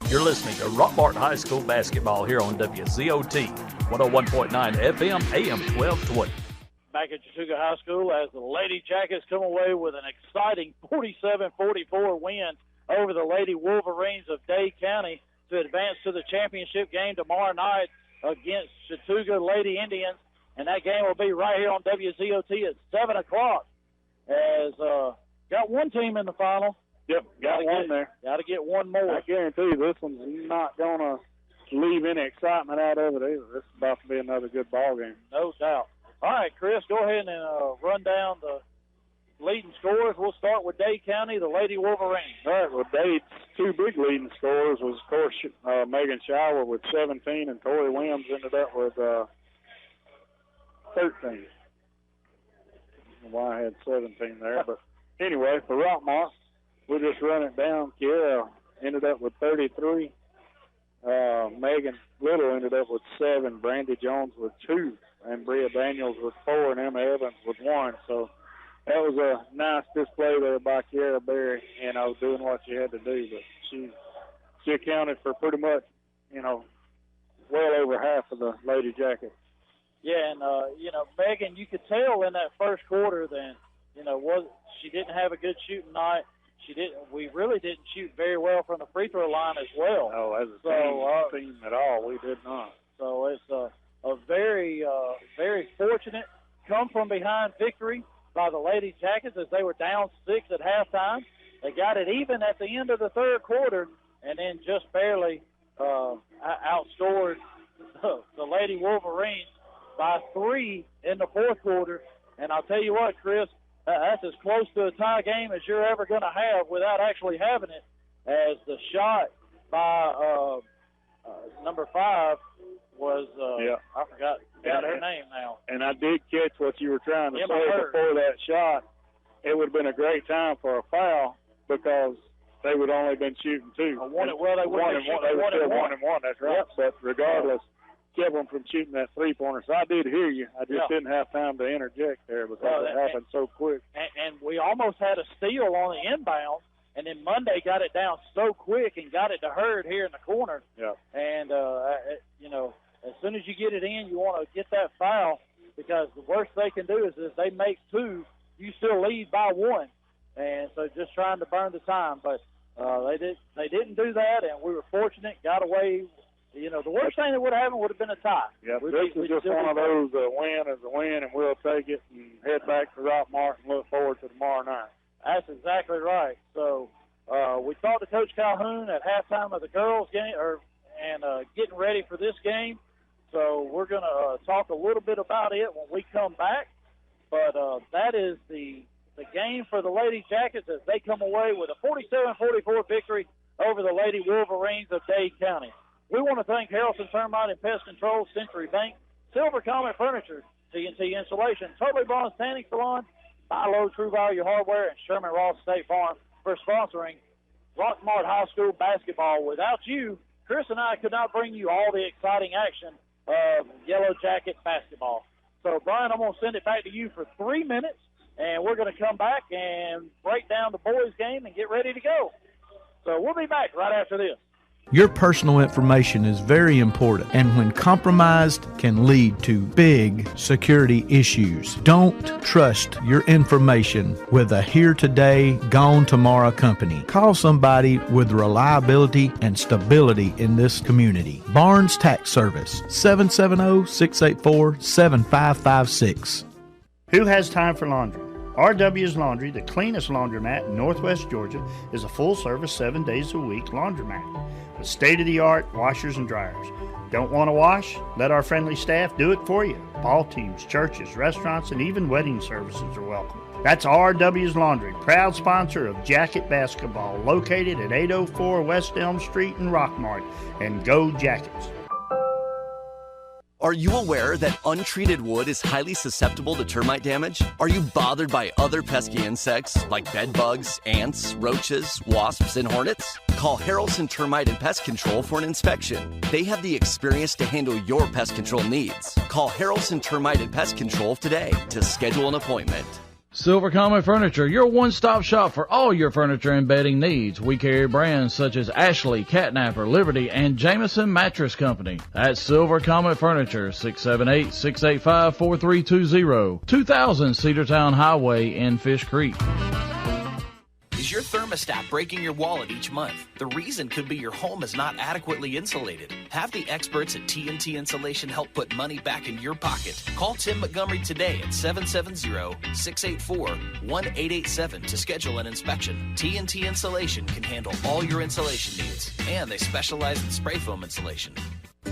You're listening to Rockmart High School basketball here on WZOT, 101.9 FM, AM 1220. Back at Chattooga High School as the Lady Jackets come away with an exciting 47-44 win over the Lady Wolverines of Dade County to advance to the championship game tomorrow night against Chattooga Lady Indians. And that game will be right here on WZOT at 7 o'clock. As got one team in the final. Yep, got one there. Got to get one more. I guarantee you this one's not going to leave any excitement out of it either. This is about to be another good ball game. No doubt. All right, Chris, go ahead and run down the leading scorers. We'll start with Dade County, the Lady Wolverines. All right, well, Dade's two big leading scorers was, of course, Megan Schauer with 17, and Tori Williams ended up with 13. I don't know why I had 17 there, but anyway, for Rockmart, we'll just run it down. Kiera ended up with 33. Megan Little ended up with 7. Brandy Jones with 2. And Bria Daniels with 4. And Emma Evans with 1. So that was a nice display there by Kiera Berry, doing what she had to do. But she accounted for pretty much, well over half of the Lady Jackets. Yeah, and, Megan, you could tell in that first quarter that, she didn't have a good shooting night. We really didn't shoot very well from the free throw line as well. No, as a team at all, we did not. So it's a very, very fortunate come-from-behind victory by the Lady Jackets as they were down 6 at halftime. They got it even at the end of the third quarter and then just barely outscored the Lady Wolverines by 3 in the fourth quarter. And I'll tell you what, Chris, that's as close to a tie game as you're ever going to have without actually having it, as the shot by number 5 was, I forgot her name now. And I did catch what you were trying to say before that shot. It would have been a great time for a foul because they would only been shooting 2. They would have been 1 and 1. That's right. Yep. But regardless, kept them from shooting that three-pointer. So I did hear you. I just didn't have time to interject there because it happened so quick. And we almost had a steal on the inbound, and then Monday got it down so quick and got it to Hurd here in the corner. Yeah. And, as soon as you get it in, you want to get that foul because the worst they can do is if they make 2, you still lead by 1. And so just trying to burn the time. But they didn't do that, and we were fortunate, got away. The worst thing that would have happened would have been a tie. Yeah, this is just one of those, win is a win, and we'll take it and head back to Rockmart and look forward to tomorrow night. That's exactly right. So we talked to Coach Calhoun at halftime of the girls' game, and getting ready for this game. So we're going to talk a little bit about it when we come back. But that is the game for the Lady Jackets as they come away with a 47-44 victory over the Lady Wolverines of Dade County. We want to thank Harrelson Termite and Pest Control, Century Bank, Silver Comet Furniture, TNT Insulation, Totally Blonde Tanning Salon, Milo True Value Hardware, and Sherman Ross State Farm for sponsoring Rockmart High School basketball. Without you, Chris and I could not bring you all the exciting action of Yellow Jacket basketball. So, Brian, I'm going to send it back to you for 3 minutes, and we're going to come back and break down the boys' game and get ready to go. So we'll be back right after this. Your personal information is very important, and when compromised can lead to big security issues. Don't trust your information with a here today, gone tomorrow company. Call somebody with reliability and stability in this community. Barnes Tax Service, 770-684-7556. Who has time for laundry? RW's Laundry, the cleanest laundromat in Northwest Georgia, is a full-service 7 days a week laundromat with state-of-the-art washers and dryers. Don't want to wash? Let our friendly staff do it for you. Ball teams, churches, restaurants, and even wedding services are welcome. That's RW's Laundry, proud sponsor of Jacket Basketball, located at 804 West Elm Street in Rockmart. And go Jackets! Are you aware that untreated wood is highly susceptible to termite damage? Are you bothered by other pesky insects like bed bugs, ants, roaches, wasps, and hornets? Call Harrelson Termite and Pest Control for an inspection. They have the experience to handle your pest control needs. Call Harrelson Termite and Pest Control today to schedule an appointment. Silver Comet Furniture, your one-stop shop for all your furniture and bedding needs. We carry brands such as Ashley, Catnapper, Liberty, and Jameson Mattress Company. That's Silver Comet Furniture, 678-685-4320, 2000 Cedartown Highway in Fish Creek. Is your thermostat breaking your wallet each month? The reason could be your home is not adequately insulated. Have the experts at TNT Insulation help put money back in your pocket. Call Tim Montgomery today at 770-684-1887 to schedule an inspection. TNT Insulation can handle all your insulation needs, and they specialize in spray foam insulation.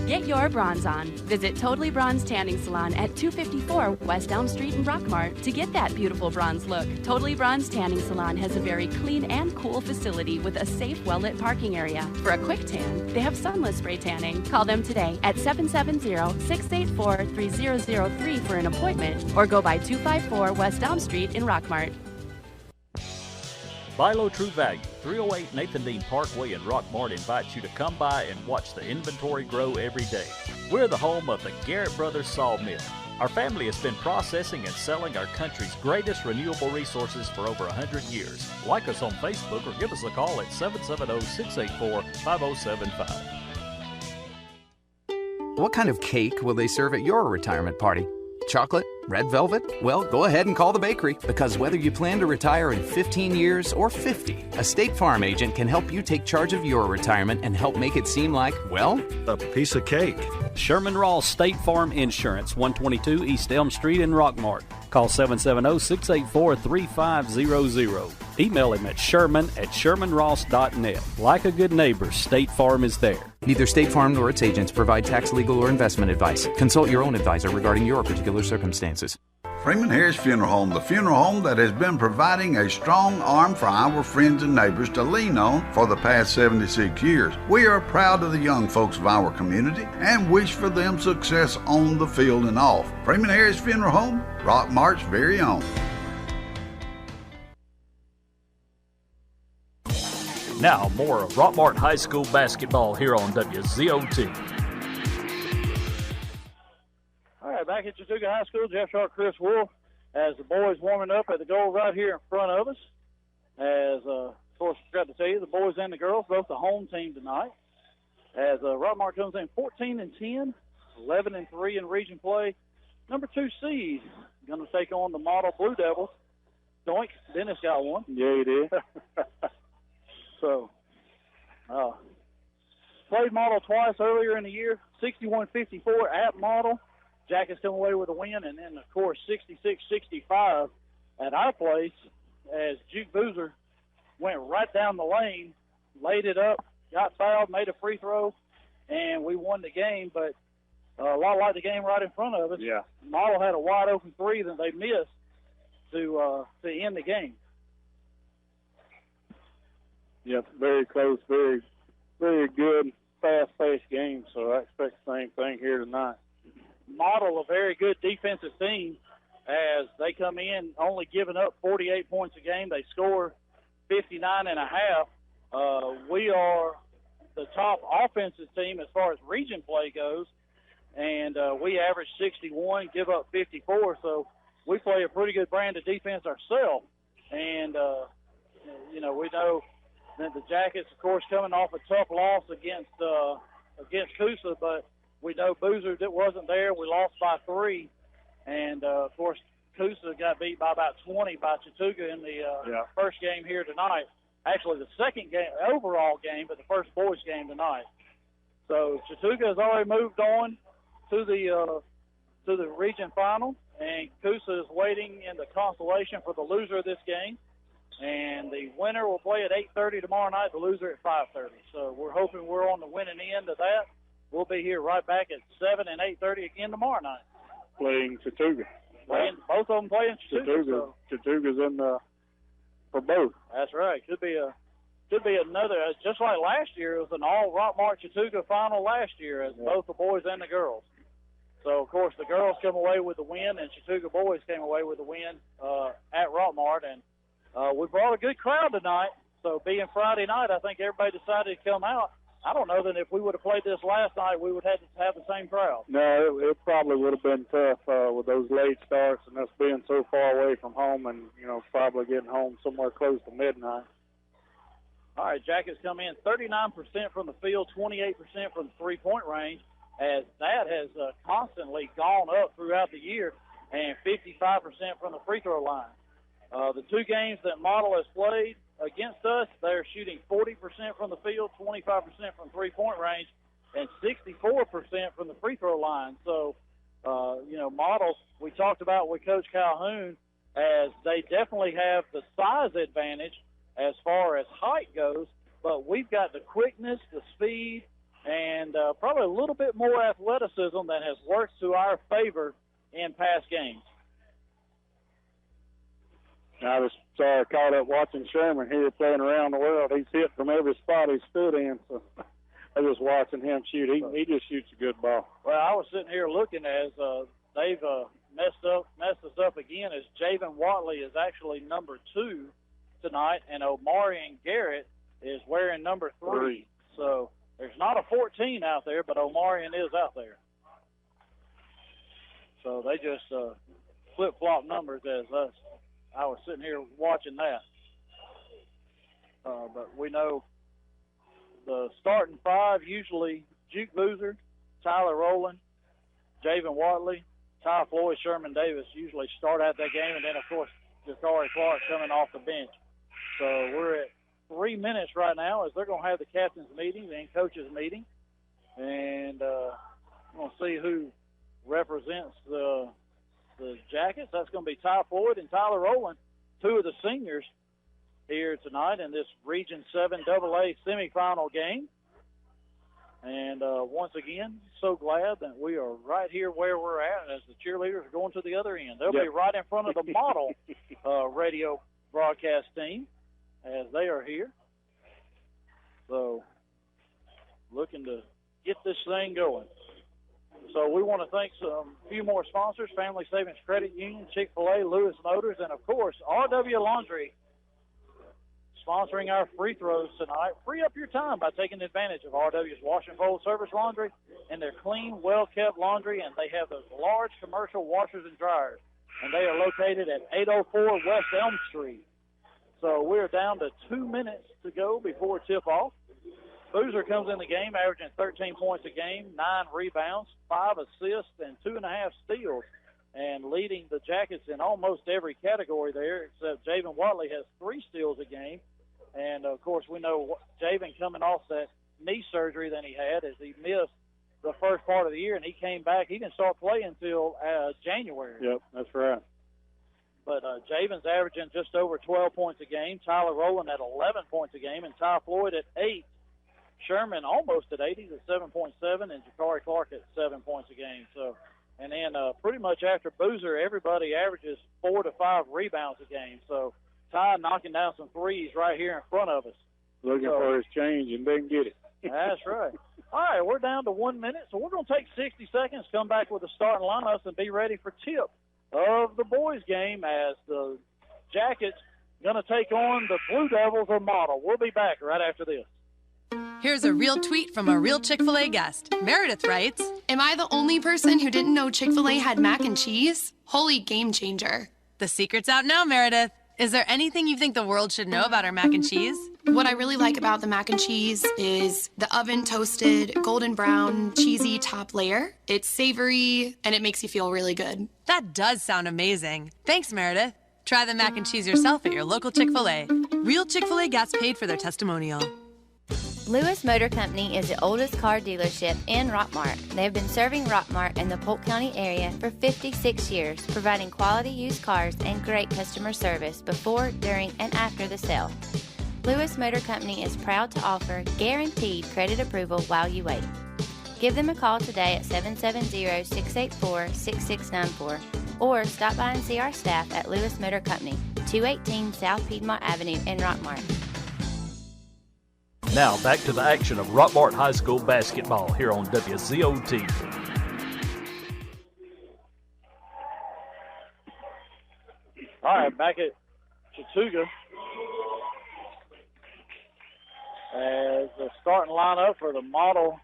Get your bronze on. Visit Totally Bronze Tanning Salon at 254 West Elm Street in Rockmart to get that beautiful bronze look. Totally Bronze Tanning Salon has a very clean and cool facility with a safe, well-lit parking area. For a quick tan, they have sunless spray tanning. Call them today at 770-684-3003 for an appointment or go by 254 West Elm Street in Rockmart. Buy Low True Value, 308 Nathan Dean Parkway in Rockmart invites you to come by and watch the inventory grow every day. We're the home of the Garrett Brothers Sawmill. Our family has been processing and selling our country's greatest renewable resources for over 100 years. Like us on Facebook or give us a call at 770-684-5075. What kind of cake will they serve at your retirement party? Chocolate? Red velvet? Well, go ahead and call the bakery, because whether you plan to retire in 15 years or 50, a State Farm agent can help you take charge of your retirement and help make it seem like, well, a piece of cake. Sherman Ross State Farm Insurance, 122 East Elm Street in Rockmart. Call 770-684-3500. Email him at sherman@shermanross.net. Like a good neighbor, State Farm is there. Neither State Farm nor its agents provide tax, legal, or investment advice. Consult your own advisor regarding your particular circumstances. Freeman Harris Funeral Home, the funeral home that has been providing a strong arm for our friends and neighbors to lean on for the past 76 years. We are proud of the young folks of our community and wish for them success on the field and off. Freeman Harris Funeral Home, Rockmart's very own. Now, more of Rockmart High School basketball here on WZOT. All right, back at Chattooga High School, Jeff Sharp, Chris Wolf, as the boys warming up at the goal right here in front of us. As, of course, I forgot to tell you, the boys and the girls, both the home team tonight. As Rockmart comes in 14-10, 11-3 in region play. Number 2 seed going to take on the model Blue Devils. Doink, Dennis got one. Yeah, he did. So, played model twice earlier in the year, 61-54 at model. Jackets come away with a win, and then, of course, 66-65 at our place as Juke Boozer went right down the lane, laid it up, got fouled, made a free throw, and we won the game. But a lot like the game right in front of us. Yeah. Model had a wide open three that they missed to end the game. Yep, very close, very, very good, fast-paced game, so I expect the same thing here tonight. Model a very good defensive team as they come in only giving up 48 points a game. They score 59.5. We are the top offensive team as far as region play goes, and we average 61, give up 54, so we play a pretty good brand of defense ourselves. And, we know that the Jackets, of course, coming off a tough loss against Coosa, but we know Boozer wasn't there. We lost by 3. And, of course, Coosa got beat by about 20 by Chattooga in the first game here tonight. Actually, the second game, overall game, but the first boys game tonight. So Chattooga has already moved on to the region final, and Coosa is waiting in the consolation for the loser of this game. And the winner will play at 8:30 tomorrow night, the loser at 5:30. So we're hoping we're on the winning end of that. We'll be here right back at 7 and 8:30 again tomorrow night. Playing Chattooga. Both of them playing Chattooga. Chattooga's in for both. That's right. Could be another, just like last year, it was an all Rockmart Chattooga final last year as both the boys and the girls. So, of course, the girls come away with the win, and Chattooga boys came away with the win at Rockmart. And we brought a good crowd tonight. So, being Friday night, I think everybody decided to come out. I don't know that if we would have played this last night, we would have to have the same crowd. No, it probably would have been tough with those late starts and us being so far away from home and, probably getting home somewhere close to midnight. All right, Jackets come in 39% from the field, 28% from the three-point range, as that has constantly gone up throughout the year, and 55% from the free throw line. The two games that Model has played against us, they're shooting 40% from the field, 25% from three-point range, and 64% from the free throw line. So, Model, we talked about with Coach Calhoun, as they definitely have the size advantage as far as height goes, but we've got the quickness, the speed, and probably a little bit more athleticism that has worked to our favor in past games. I was caught up watching Sherman here playing around the world. He's hit from every spot he stood in, so I was watching him shoot. He just shoots a good ball. Well, I was sitting here looking as they've messed us up again, as Javen Watley is actually number 2 tonight, and Omarion Garrett is wearing number 3. So there's not a 14 out there, but Omarion is out there. So they just flip-flop numbers as us. I was sitting here watching that. But we know the starting 5, usually Juke Boozer, Tyler Rowland, Javen Watley, Ty Floyd, Sherman Davis usually start out that game, and then, of course, Jakari Clark coming off the bench. So we're at 3 minutes right now as they're going to have the captain's meeting and coaches meeting. And we're going to see who represents the Jackets. That's going to be Ty Floyd and Tyler Rowland, 2 of the seniors here tonight in this Region 7 AA semifinal game. And once again, so glad that we are right here where we're at as the cheerleaders are going to the other end. They'll be right in front of the Model radio broadcast team as they are here. So looking to get this thing going. So we want to thank a few more sponsors: Family Savings Credit Union, Chick-fil-A, Lewis Motors, and, of course, RW Laundry, sponsoring our free throws tonight. Free up your time by taking advantage of RW's Wash and Fold Service Laundry and their clean, well-kept laundry, and they have those large commercial washers and dryers, and they are located at 804 West Elm Street. So we're down to 2 minutes to go before tip-off. Boozer comes in the game averaging 13 points a game, 9 rebounds, 5 assists, and 2.5 steals, and leading the Jackets in almost every category there, except Javen Watley has 3 steals a game. And, of course, we know Javen coming off that knee surgery that he had as he missed the first part of the year, and he came back. He didn't start playing until January. Yep, that's right. But Javen's averaging just over 12 points a game, Tyler Rowland at 11 points a game, and Ty Floyd at 8. Sherman almost at 8. He's at 7.7, and Jakari Clark at 7 points a game. So, and then pretty much after Boozer, everybody averages 4 to 5 rebounds a game. So Ty knocking down some threes right here in front of us. Looking for his change and didn't get it. That's right. All right, we're down to 1 minute, so we're going to take 60 seconds, come back with the starting lineups, and be ready for tip of the boys' game as the Jackets going to take on the Blue Devils of Model. We'll be back right after this. Here's a real tweet from a real Chick-fil-A guest. Meredith writes, "Am I the only person who didn't know Chick-fil-A had mac and cheese? Holy game changer." The secret's out now, Meredith. Is there anything you think the world should know about our mac and cheese? What I really like about the mac and cheese is the oven-toasted, golden brown, cheesy top layer. It's savory, and it makes you feel really good. That does sound amazing. Thanks, Meredith. Try the mac and cheese yourself at your local Chick-fil-A. Real Chick-fil-A guests paid for their testimonial. Lewis Motor Company is the oldest car dealership in Rockmart. They have been serving Rockmart and the Polk County area for 56 years, providing quality used cars and great customer service before, during, and after the sale. Lewis Motor Company is proud to offer guaranteed credit approval while you wait. Give them a call today at 770-684-6694 or stop by and see our staff at Lewis Motor Company, 218 South Piedmont Avenue in Rockmart. Now back to the action of Rockmart High School basketball here on WZOT. All right, back at Chattooga as the starting lineup for the model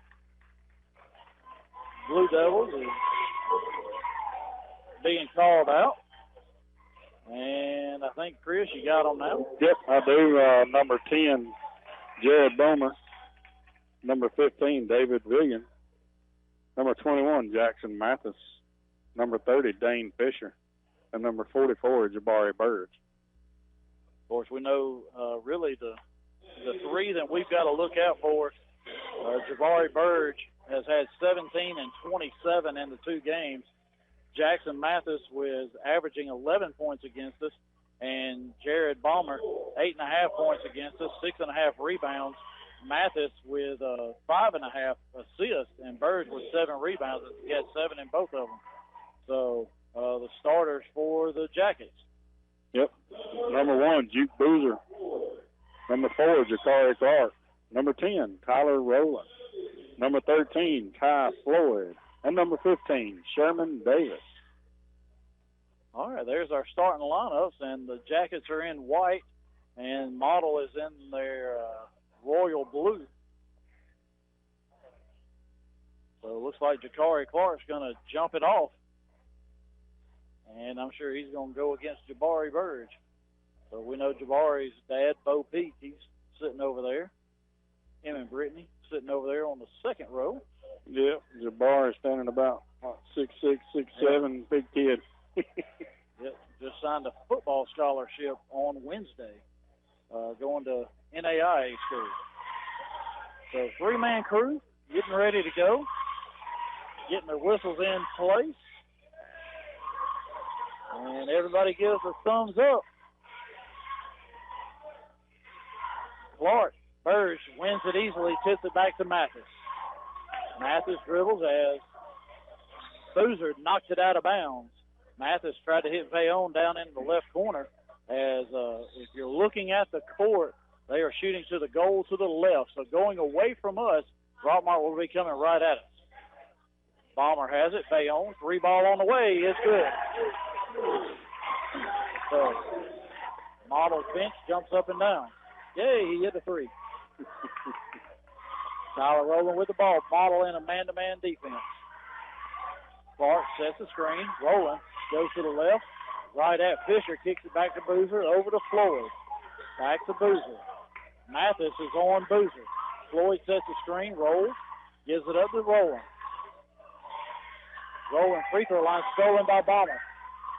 Blue Devils is being called out. And I think, Chris, you got them now? Yep, I do. Number 10, Jared Bomer. Number 15, David Villian. Number 21, Jackson Mathis. Number 30, Dane Fisher. And number 44, Jabari Burge. Of course, we know really the three that we've got to look out for. Jabari Burge has had 17 and 27 in the two games. Jackson Mathis was averaging 11 points against us, and Jared Balmer, 8.5 points against us, 6.5 rebounds. Mathis with 5.5 assists, and Burge with 7 rebounds. He had 7 in both of them. So the starters for the Jackets. Yep. Number 1, Juke Boozer. Number 4, Jakari Clark. Number 10, Tyler Rowland. Number 13, Kai Floyd. And number 15, Sherman Davis. All right, there's our starting lineups, and the Jackets are in white, and Model is in their royal blue. So it looks like Jakari Clark's going to jump it off. And I'm sure he's going to go against Jabari Burge. So we know Jabari's dad, Bo Peak, he's sitting over there. Him and Brittany sitting over there on the second row. Yep, Jabari standing about 6'6", 6'7", big kid. Yep, just signed a football scholarship on Wednesday, going to NAIA school. So three-man crew getting ready to go, getting their whistles in place. And everybody gives a thumbs up. Clark, Burge wins it easily, tips it back to Mathis. Mathis dribbles as Boozer knocks it out of bounds. Mathis tried to hit Vayon down in the left corner. As if you're looking at the court, they are shooting to the goal to the left. So going away from us, Rockmart will be coming right at us. Bomber has it. Vayon, 3-ball on the way. It's good. So Model's bench jumps up and down. Yay, he hit a 3. Tyler Rowland with the ball. Model in a man-to-man defense. Clark sets the screen. Rowland goes to the left. Right at Fisher. Kicks it back to Boozer. Over to Floyd. Back to Boozer. Mathis is on Boozer. Floyd sets the screen. Rolls. Gives it up to Rowland. Rowland free throw line stolen by Bomber.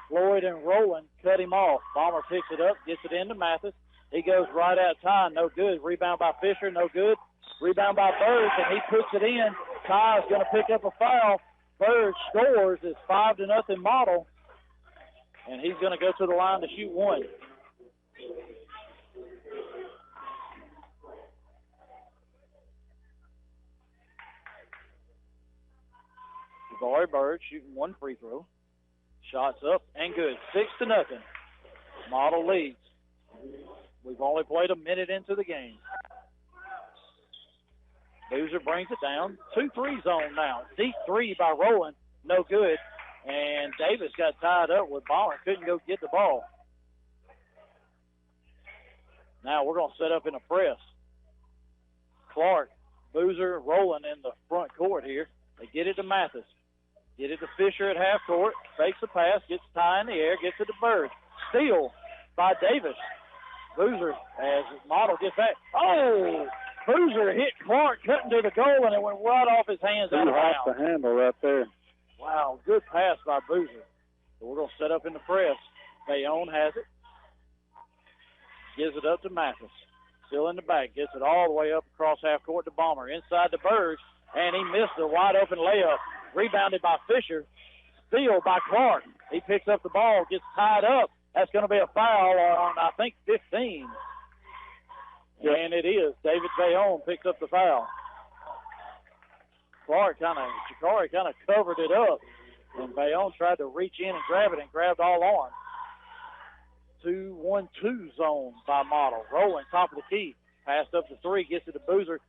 Floyd and Rowland cut him off. Bomber picks it up. Gets it into Mathis. He goes right out Ty. No good. Rebound by Fisher. No good. Rebound by Burge, and he puts it in. Ty is going to pick up a foul. Burge scores. It's 5-0 Model, and he's going to go to the line to shoot one. Jabari Burge shooting one free throw. Shots up and good. 6-0. Model leads. We've only played a minute into the game. Boozer brings it down. 2-3 zone now. Deep 3 by Rowland. No good. And Davis got tied up with Bomber. Couldn't go get the ball. Now we're going to set up in a press. Clark, Boozer, Rowland in the front court here. They get it to Mathis. Get it to Fisher at half court. Fakes the pass. Gets Ty in the air. Gets it to Burge. Steal by Davis. Boozer as Model gets back. Oh! Boozer hit Clark cutting to the goal, and it went right off his hands. He hopped the handle right there. Wow, good pass by Boozer. So we're going to set up in the press. Vayon has it. Gives it up to Mathis. Still in the back. Gets it all the way up across half court to Bomber. Inside to Burge, and he missed a wide open layup. Rebounded by Fisher. Steal by Clark. He picks up the ball, gets tied up. That's going to be a foul on, I think, 15. Yep. And it is. David Vayon picks up the foul. Jakari kind of covered it up. And Vayon tried to reach in and grab it and grabbed all on. 2-1-2 zone by Model. Rowland, top of the key. Passed up to 3, gets it to Boozer.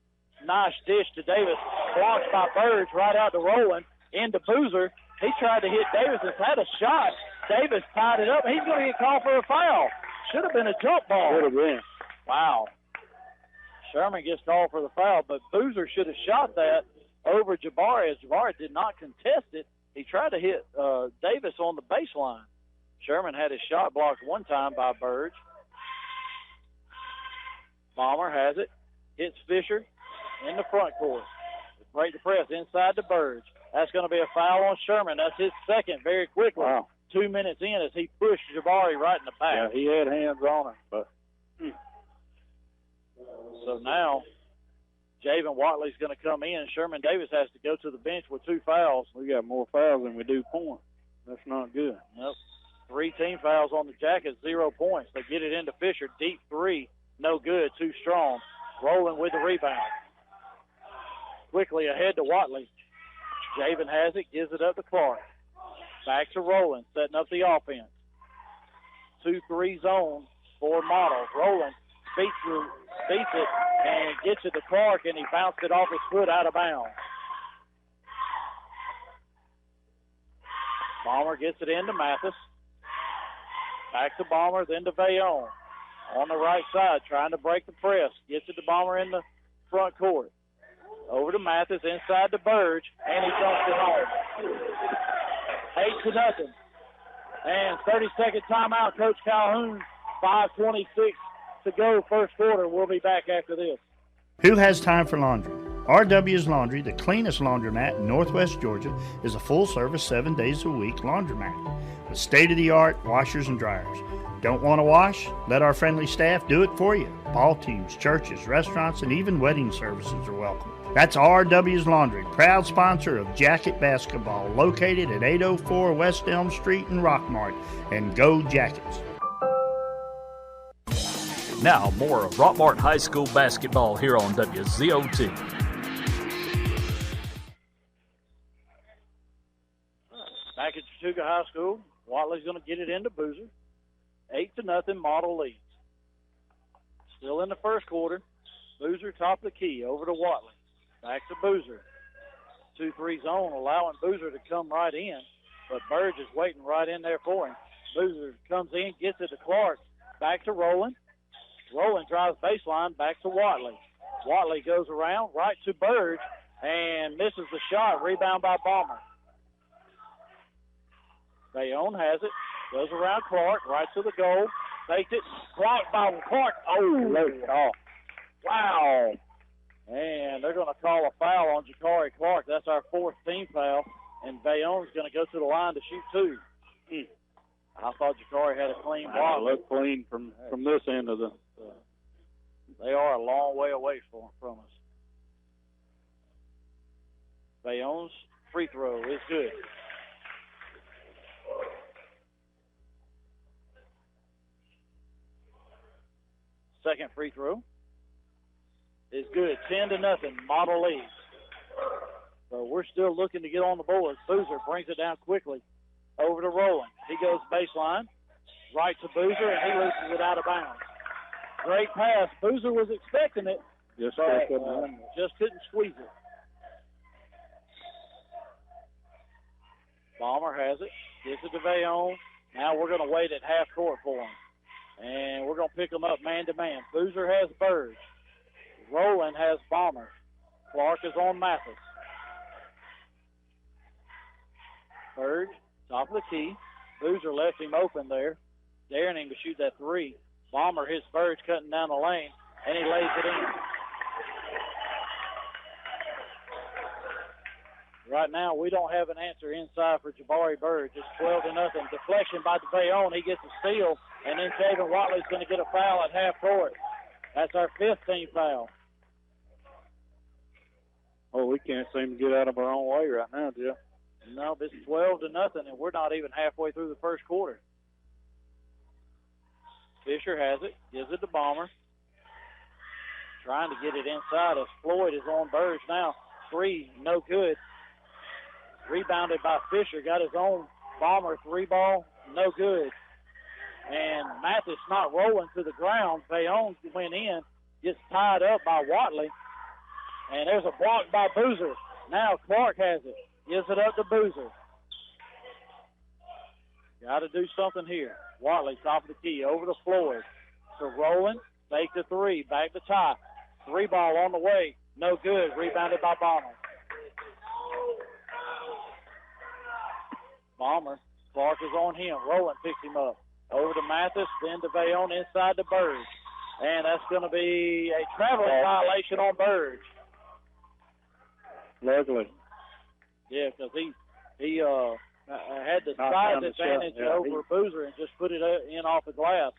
Nice dish to Davis. Blocked by Burge right out to Rowland. Into Boozer. He tried to hit Davis. Has had a shot. Davis tied it up. He's going to get called for a foul. Should have been a jump ball. Would have been. Wow. Sherman gets called for the foul, but Boozer should have shot that over Jabari, as Jabari did not contest it. He tried to hit Davis on the baseline. Sherman had his shot blocked one time by Burge. Bomber has it, hits Fisher in the front court. Break the press inside to Burge. That's going to be a foul on Sherman. That's his second very quickly. Wow. 2 minutes in as he pushed Jabari right in the back. Yeah, he had hands on him. But So now Javen Watley's going to come in. Sherman Davis has to go to the bench with 2 fouls. we got more fouls than we do points. That's not good. Nope. 3 team fouls on the Jackets, 0 points. They get it into Fisher. Deep 3, no good, too strong. Rolling with the rebound. Quickly ahead to Watley. Javen has it, gives it up to Clark. Back to Rowland, setting up the offense. 2-3 zone for Model. Rowland beats it and gets it to Clark, and he bounced it off his foot out of bounds. Bomber gets it into Mathis. Back to Bomber, then to Vaillon. On the right side, trying to break the press. Gets it to Bomber in the front court. Over to Mathis, inside to Burge, and he dumps it home. 8-0. And 30-second timeout, Coach Calhoun. 5:26 to go, first quarter. We'll be back after this. Who has time for laundry? RW's Laundry, the cleanest laundromat in Northwest Georgia, is a full-service 7 days a week laundromat with state-of-the-art washers and dryers. Don't want to wash? Let our friendly staff do it for you. Ball teams, churches, restaurants, and even wedding services are welcome. That's RW's Laundry, proud sponsor of Jacket Basketball, located at 804 West Elm Street in Rockmart. And go Jackets! Now more of Rockmart High School basketball here on WZOT. Back at Chattooga High School, Watley's going to get it into Boozer. 8-0, Model leads. Still in the first quarter. Boozer top of the key, over to Watley. Back to Boozer. 2-3 zone, allowing Boozer to come right in, but Burge is waiting right in there for him. Boozer comes in, gets it to Clark. Back to Rowland. Rowland drives baseline, back to Watley. Watley goes around, right to Burge, and misses the shot. Rebound by Bomber. Bayonne has it. Goes around Clark, right to the goal. Faked it. Blocked by Clark. Oh, wow. And they're going to call a foul on Jakari Clark. That's our 4th team foul. And Bayonne's going to go to the line to shoot 2. I thought Jakari had a clean block. Look clean from this end of the. They are a long way away from us. Bayonne's free throw is good. Second free throw is good. 10-0. Model leads. So we're still looking to get on the board. Boozer brings it down quickly over to Rowland. He goes baseline, right to Boozer, and he loses it out of bounds. Great pass. Boozer was expecting it, just couldn't squeeze it. Bomber has it. Gives it to Vaillon. Now we're going to wait at half court for him. And we're going to pick them up man-to-man. Boozer has Burge. Rowland has Bomber. Clark is on Mathis. Burge, top of the key. Boozer left him open there, daring him to shoot that 3. Bomber hits Burge cutting down the lane, and he lays it in. Right now, we don't have an answer inside for Jabari Burge. It's 12-0. Deflection by DeVayon. He gets a steal, and then Javen Watley's going to get a foul at half court. That's our 5th team foul. Oh, we can't seem to get out of our own way right now, Jeff. No, this is 12-0, and we're not even halfway through the first quarter. Fisher has it, gives it to Bomber. Trying to get it inside as Floyd is on Burge now. 3, no good. Rebounded by Fisher, got his own Bomber 3 ball, no good. And Mathis not rolling to the ground. Vaillon went in, gets tied up by Watley. And there's a block by Boozer. Now Clark has it, gives it up to Boozer. Got to do something here. Watley, top of the key, over to Floyd. To Rowland, fake the 3, back to top. Three ball on the way. No good. Rebounded by Bomber. Bomber. Clark is on him. Rowland picks him up. Over to Mathis, then to Bayonne, inside to Burge. And that's going to be a traveling violation on Burge. Luckily. Yeah, because he had the size advantage over Boozer and just put it in off the glass.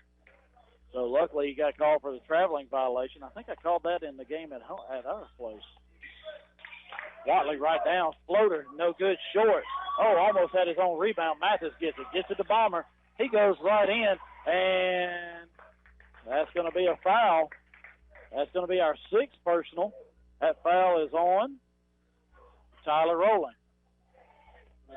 So luckily he got called for the traveling violation. I think I called that in the game at our place. Watley right down. Floater, no good, short. Oh, almost had his own rebound. Mathis gets it to Bomber. He goes right in, and that's going to be a foul. That's going to be our sixth personal. That foul is on Tyler Rowland.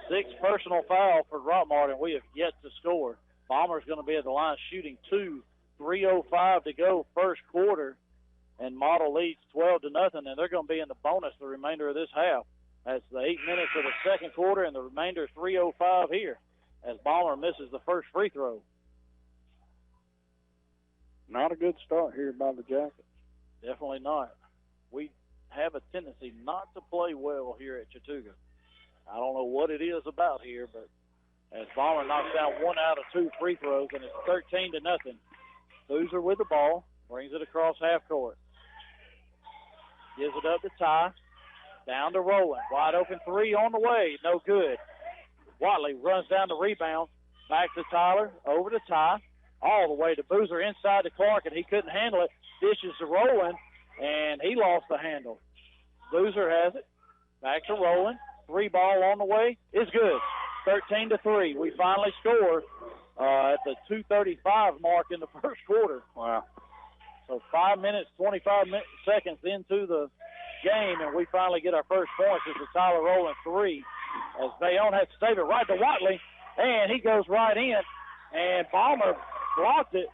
Sixth personal foul for Rockmart, and we have yet to score. Bomber's going to be at the line shooting 2, 3:05 to go first quarter, and Model leads 12-0, and they're going to be in the bonus the remainder of this half. That's the 8 minutes of the second quarter, and the remainder 3:05 here as Bomber misses the first free throw. Not a good start here by the Jackets. Definitely not. We have a tendency not to play well here at Chattooga. I don't know what it is about here, but as Bomber knocks down 1 out of 2 free throws, and it's 13-0. Boozer with the ball, brings it across half court. Gives it up to Ty. Down to Rowland. Wide open three on the way. No good. Watley runs down the rebound. Back to Tyler. Over to Ty. All the way to Boozer inside to Clark, and he couldn't handle it. Dishes to Rowland, and he lost the handle. Boozer has it. Back to Rowland. Three ball on the way. It's good. 13-3. We finally score at the 2:35 mark in the first quarter. Wow. So 5 minutes, 25 seconds into the game, and we finally get our first points. It's a Tyler Rowland three, as Bayonne has to save it right to Watley, and he goes right in, and Bomber blocked it.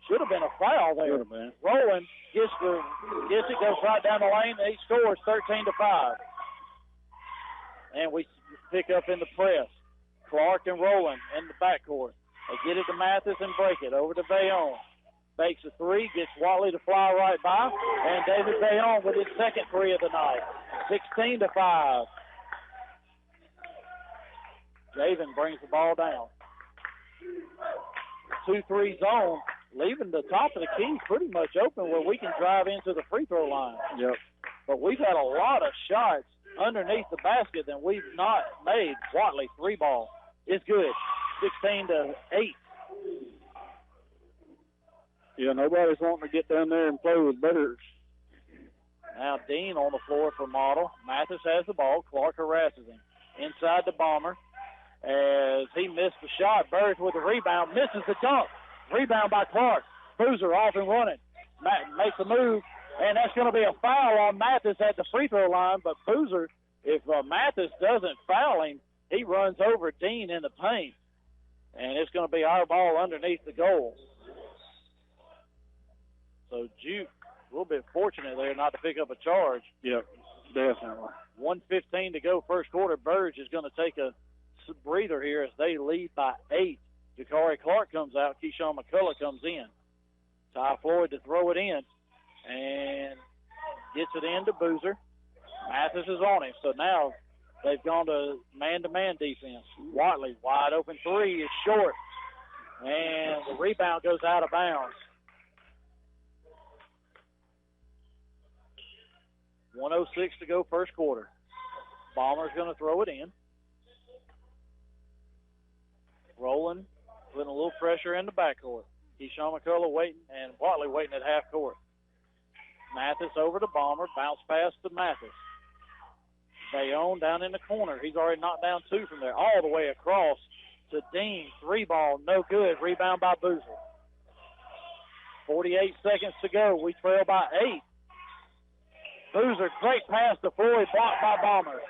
Should have been a foul there. Should have been. Rowland gets it, goes right down the lane, and he scores 13-5. And we pick up in the press. Clark and Rowland in the backcourt. They get it to Mathis and break it over to Bayonne. Bakes a three, gets Watley to fly right by, and David Bayonne with his second three of the night. 16-5. Javen brings the ball down. 2-3 zone, leaving the top of the key pretty much open where we can drive into the free throw line. Yep. But we've had a lot of shots underneath the basket that we've not made. Watley, three ball. It's good. 16-8. Yeah, nobody's wanting to get down there and play with Burge. Now Dean on the floor for Model. Mathis has the ball. Clark harasses him. Inside the Bomber. As he missed the shot, Burge with the rebound. Misses the dunk. Rebound by Clark. Boozer off and running. Makes a move. And that's going to be a foul on Mathis at the free throw line. But Boozer, if Mathis doesn't foul him, he runs over Dean in the paint. And it's going to be our ball underneath the goal. So Juke, a little bit fortunate there not to pick up a charge. Yep, definitely. 1:15 to go first quarter. Burge is going to take a breather here as they lead by 8. Jakari Clark comes out. Keyshawn McCullough comes in. Ty Floyd to throw it in. And gets it into Boozer. Mathis is on him. So now they've gone to man-to-man defense. Watley, wide open three, is short. And the rebound goes out of bounds. 1:06 to go first quarter. Bomber's going to throw it in. Rowland putting a little pressure in the backcourt. Keyshawn McCullough waiting, and Watley waiting at half court. Mathis over to Bomber. Bounce pass to Mathis. Bayonne down in the corner. He's already knocked down 2 from there. All the way across to Dean. Three ball, no good. Rebound by Boozer. 48 seconds to go. We trail by 8. Boozer, great pass to Floyd, blocked by Bomber.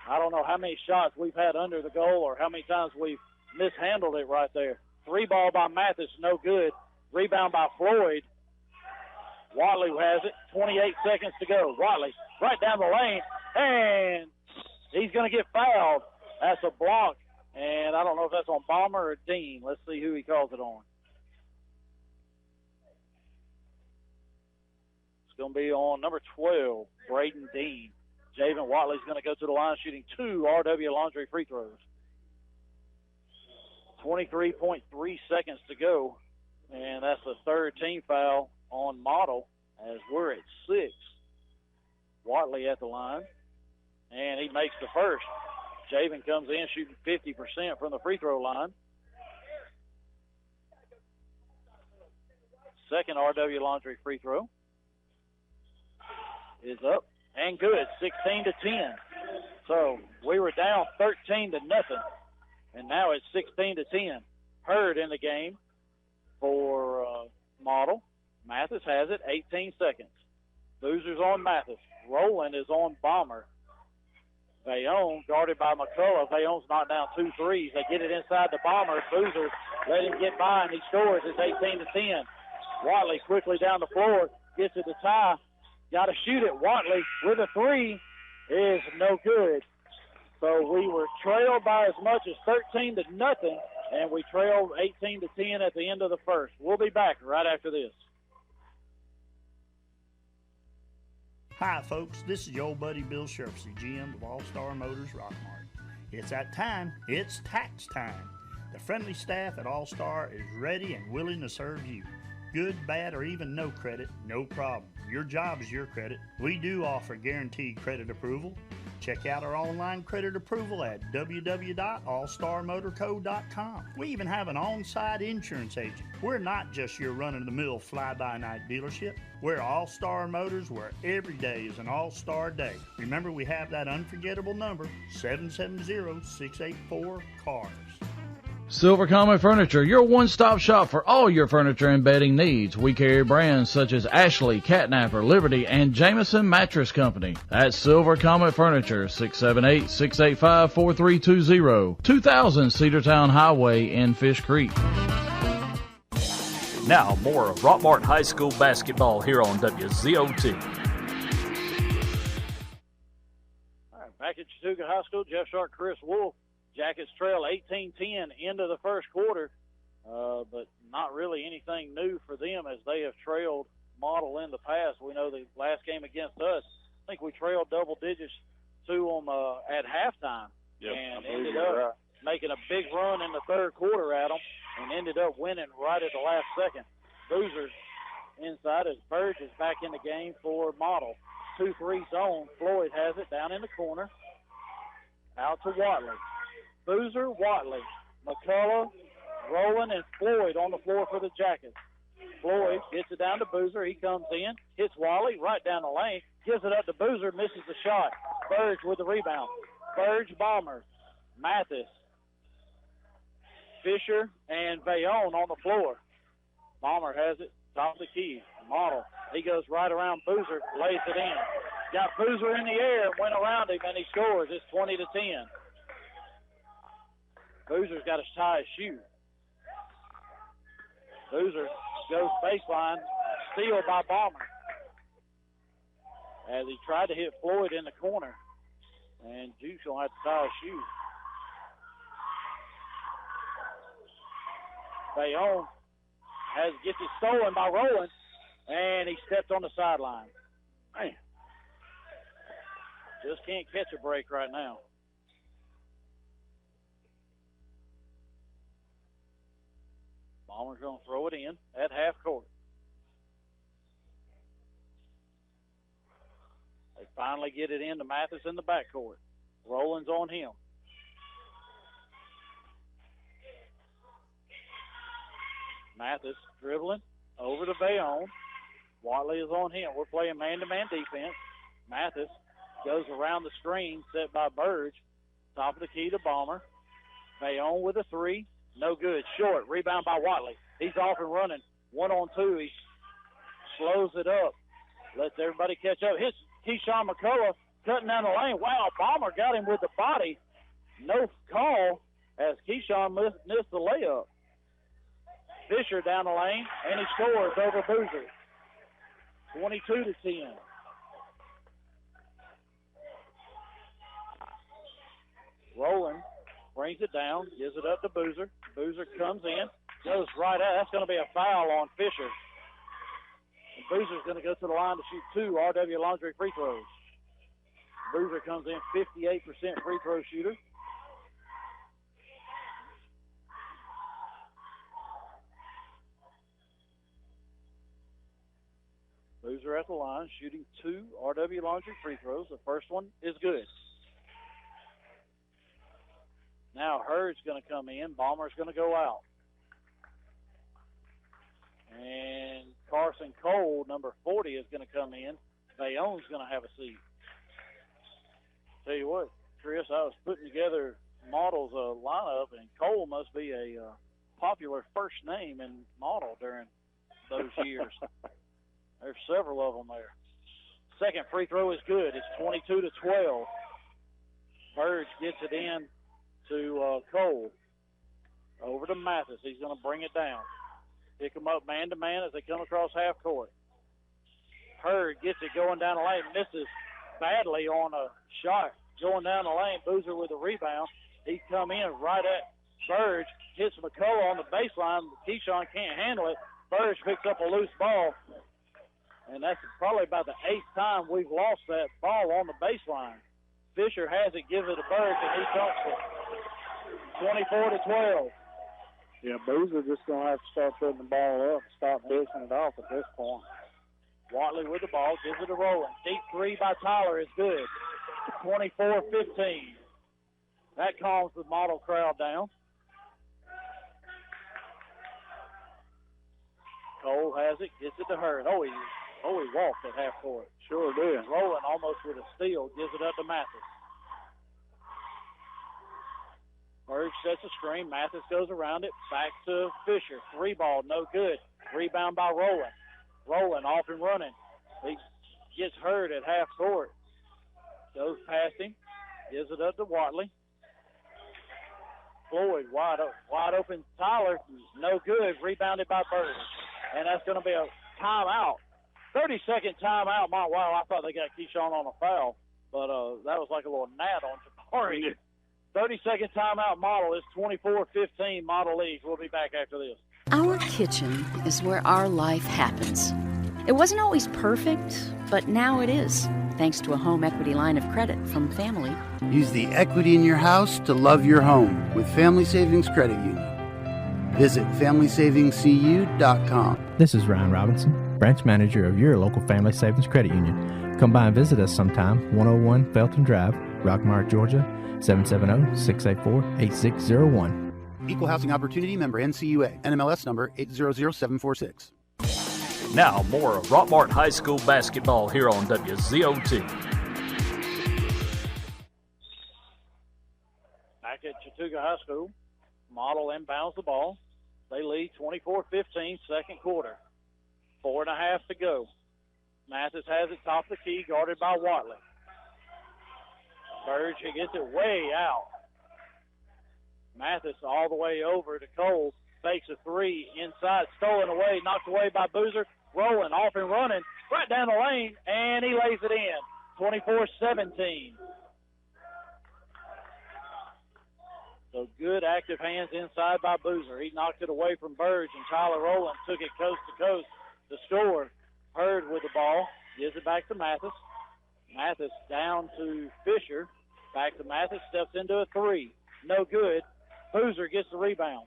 I don't know how many shots we've had under the goal or how many times we've mishandled it right there. Three ball by Mathis, no good. Rebound by Floyd. Watley has it. 28 seconds to go. Watley right down the lane, and he's going to get fouled. That's a block, and I don't know if that's on Bomber or Dean. Let's see who he calls it on. going to be on number 12, Braden Dean. Javen Watley's going to go to the line shooting 2 RW Laundry free throws. 23.3 seconds to go, and that's the third team foul on Model as we're at 6. Watley at the line, and he makes the first. Javen comes in shooting 50% from the free throw line. Second RW Laundry free throw is up and good, 16-10. So we were down 13-0, and now it's 16-10. Hurd in the game for Model. Mathis has it, 18 seconds. Boozer's on Mathis. Rowland is on Bomber. Bayonne guarded by McCullough. Bayonne's knocked down 2 threes. They get it inside the Bomber. Boozer let him get by, and he scores. It's 18-10. Watley quickly down the floor, gets it to tie. Got to shoot it. Watley with a 3 is no good. So we were trailed by as much as 13-0, and we trailed 18-10 at the end of the first. We'll be back right after this. Hi, folks. This is your old buddy Bill Sherpsey, GM of All-Star Motors Rockmart. It's that time. It's tax time. The friendly staff at All-Star is ready and willing to serve you. Good, bad, or even no credit, no problem. Your job is your credit. We do offer guaranteed credit approval. Check out our online credit approval at www.allstarmotorco.com. We even have an on-site insurance agent. We're not just your run-of-the-mill fly-by-night dealership. We're All-Star Motors, where every day is an All-Star day. Remember, we have that unforgettable number, 770-684-CARS. Silver Comet Furniture, your one-stop shop for all your furniture and bedding needs. We carry brands such as Ashley, Catnapper, Liberty, and Jameson Mattress Company. That's Silver Comet Furniture, 678-685-4320, 2000 Cedartown Highway in Fish Creek. Now more of Rockmart High School basketball here on WZOT. All right, back at Chattooga High School, Jeff Sharp, Chris Wolf. Jackets trail 18-10 into the first quarter, but not really anything new for them as they have trailed Model in the past. We know the last game against us, I think we trailed double digits to them at halftime, and ended up making a big run in the third quarter at them and ended up winning right at the last second. Boozer's inside as Burge is back in the game for Model. 2-3 zone. Floyd has it down in the corner. Out to Watley. Boozer, Watley, McCullough, Rowland, and Floyd on the floor for the Jackets. Floyd gets it down to Boozer. He comes in, hits Watley right down the lane, gives it up to Boozer, misses the shot. Burge with the rebound. Burge, Bomber, Mathis, Fisher, and Bayonne on the floor. Bomber has it, top of the key. Model. He goes right around Boozer, lays it in. Got Boozer in the air, went around him, and he scores. It's 20-10. Boozer's got to tie his shoe. Boozer goes baseline, steal by Bomber. As he tried to hit Floyd in the corner. And Juice will have to tie his shoe. Bayonne gets it stolen by Rowland, and he stepped on the sideline. Man, just can't catch a break right now. Bomber's going to throw it in at half court. They finally get it into Mathis in the backcourt. Rowland's on him. Mathis dribbling over to Bayonne. Watley is on him. We're playing man-to-man defense. Mathis goes around the screen set by Burge. Top of the key to Bomber. Bayonne with a 3. No good. Short. Rebound by Watley. He's off and running. 1-on-2. He slows it up. Lets everybody catch up. Hits Keyshawn McCullough cutting down the lane. Wow, Bomber got him with the body. No call as Keyshawn missed the layup. Fisher down the lane, and he scores over Boozer. 22-10. Rowland brings it down, gives it up to Boozer. Boozer comes in, goes right out. That's going to be a foul on Fisher. Boozer's going to go to the line to shoot 2 RW Laundry free throws. Boozer comes in 58% free throw shooter. Boozer at the line, shooting 2 RW Laundry free throws. The first one is good. Now Hurd's going to come in. Balmer's going to go out. And Carson Cole, number 40, is going to come in. Bayonne's going to have a seat. Tell you what, Chris, I was putting together Model's lineup, and Cole must be a popular first name in Model during those years. There's several of them there. Second free throw is good. It's 22-12. Burge gets it in to Cole. Over to Mathis. He's going to bring it down. Pick them up man-to-man as they come across half court. Hurd gets it going down the lane. Misses badly on a shot going down the lane. Boozer with a rebound. He's come in right at Burge. Hits McCullough on the baseline. Keyshawn can't handle it. Burge picks up a loose ball. And that's probably about the 8th time we've lost that ball on the baseline. Fisher has it, gives it to Burge, and he dunks it. 24-12. Yeah, Boozer just going to have to start putting the ball up, stop dishing it off at this point. Watley with the ball, gives it to Rowland. Deep three by Tyler is good. 24-15. That calms the Model crowd down. Cole has it, gets it to Hurd. He walked at half court. Sure did. Rowland almost with a steal, gives it up to Mathis. Burge sets a screen. Mathis goes around it. Back to Fisher. 3-ball, no good. Rebound by Rowland. Rowland off and running. He gets hurt at half court. Goes past him. Gives it up to Watley. Floyd wide open. Tyler, no good. Rebounded by Burge. And that's going to be a timeout. 30-second timeout. Wow, I thought they got Keyshawn on a foul. But that was like a little gnat on Jabari. 30-second timeout. Model is 24-15. Model leads. We'll be back after this. Our kitchen is where our life happens. It wasn't always perfect, but now it is, thanks to a home equity line of credit from Family. Use the equity in your house to love your home with Family Savings Credit Union. Visit FamilySavingsCU.com. This is Ryan Robinson, branch manager of your local Family Savings Credit Union. Come by and visit us sometime, 101 Felton Drive, Rockmart, Georgia, 770-684-8601. Equal Housing Opportunity member NCUA, NMLS number 800746. Now more of Rockmart High School basketball here on WZOT. Back at Chattooga High School, Model inbounds the ball. They lead 24-15, second quarter. 4.5 to go. Mathis has it top of the key, guarded by Watley. Burge, he gets it way out. Mathis all the way over to Cole. Fakes a 3 inside, stolen away, knocked away by Boozer. Rolling off and running right down the lane, and he lays it in. 24-17. So good active hands inside by Boozer. He knocked it away from Burge, and Tyler Rowland took it coast to coast to score. Hurd with the ball, gives it back to Mathis. Mathis down to Fisher. Back to Mathis, steps into a 3. No good. Boozer gets the rebound.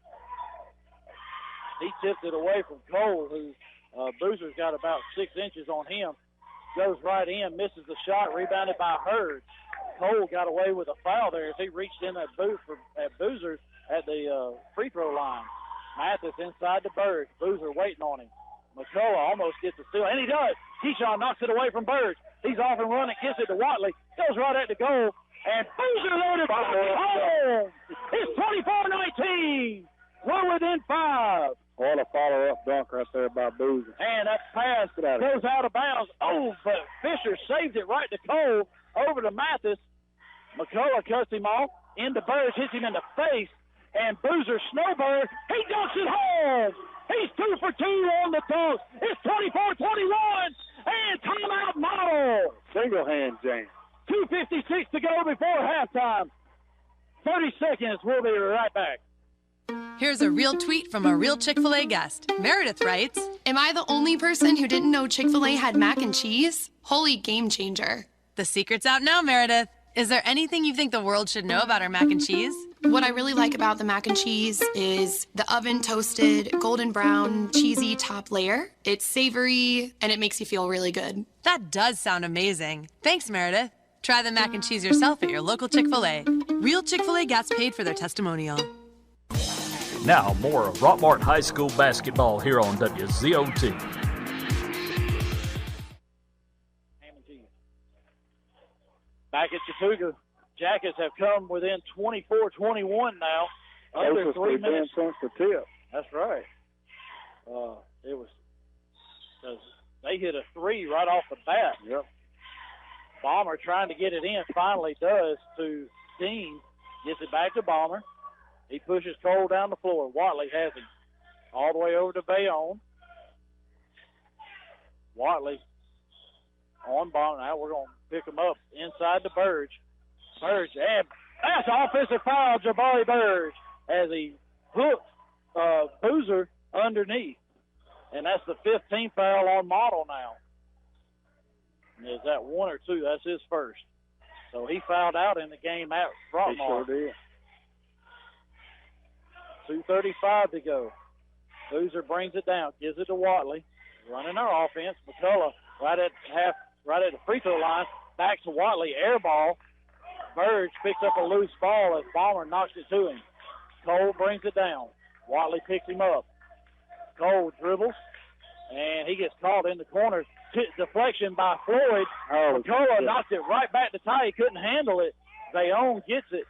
He tipped it away from Cole, who Boozer's got about 6 inches on him. Goes right in, misses the shot, rebounded by Hurd. Cole got away with a foul there as he reached in at Boozer's at the free throw line. Mathis inside the Burge. Boozer waiting on him. McCullough almost gets the steal, and he does. Keyshawn knocks it away from Burge. He's off and running, gets it to Watley. Goes right at the goal, and Boozer loaded home. It's 24-19. We're within 5. What a follow-up dunk right there by Boozer. And that pass goes out of bounds. But Fisher saves it right to Cole. Over to Mathis. McCullough cuts him off. Into Burge, hits him in the face. And Boozer snowbird. He dunks it home. He's 2 for 2 on the dunk. It's 24-21. And timeout Model. Single hand, James. 2:56 to go before halftime. 30 seconds. We'll be right back. Here's a real tweet from a real Chick-fil-A guest. Meredith writes, "Am I the only person who didn't know Chick-fil-A had mac and cheese? Holy game changer." The secret's out now, Meredith. Is there anything you think the world should know about our mac and cheese? What I really like about the mac and cheese is the oven toasted, golden brown, cheesy top layer. It's savory and it makes you feel really good. That does sound amazing. Thanks, Meredith. Try the mac and cheese yourself at your local Chick-fil-A. Real Chick-fil-A gets paid for their testimonial. Now, more of Rockmart High School basketball here on WZOT. Back at Chattooga, Jackets have come within 24-21 now. Under 3 minutes since the tip. That's right. It was because they hit a three right off the bat. Yep. Bomber trying to get it in, finally does to Dean. Gets it back to Bomber. He pushes Cole down the floor. Watley has him all the way over to Bayonne. Watley on Bomber. Now we're going to pick him up inside to Burge. Burge, and that's an offensive foul, Jabari Burge, as he hooked Boozer underneath. And that's the 15th foul on Model now. Is that one or two? That's his first. So he fouled out in the game at Rockmart. He sure did. 2:35 to go. Boozer brings it down, gives it to Watley. Running our offense. McCullough right at the free throw line. Back to Watley. Air ball. Burge picks up a loose ball as Bomber knocks it to him. Cole brings it down. Watley picks him up. Cole dribbles, and he gets caught in the corner. Deflection by Floyd. McCullough knocked it right back to Ty. He couldn't handle it. Bayonne gets it.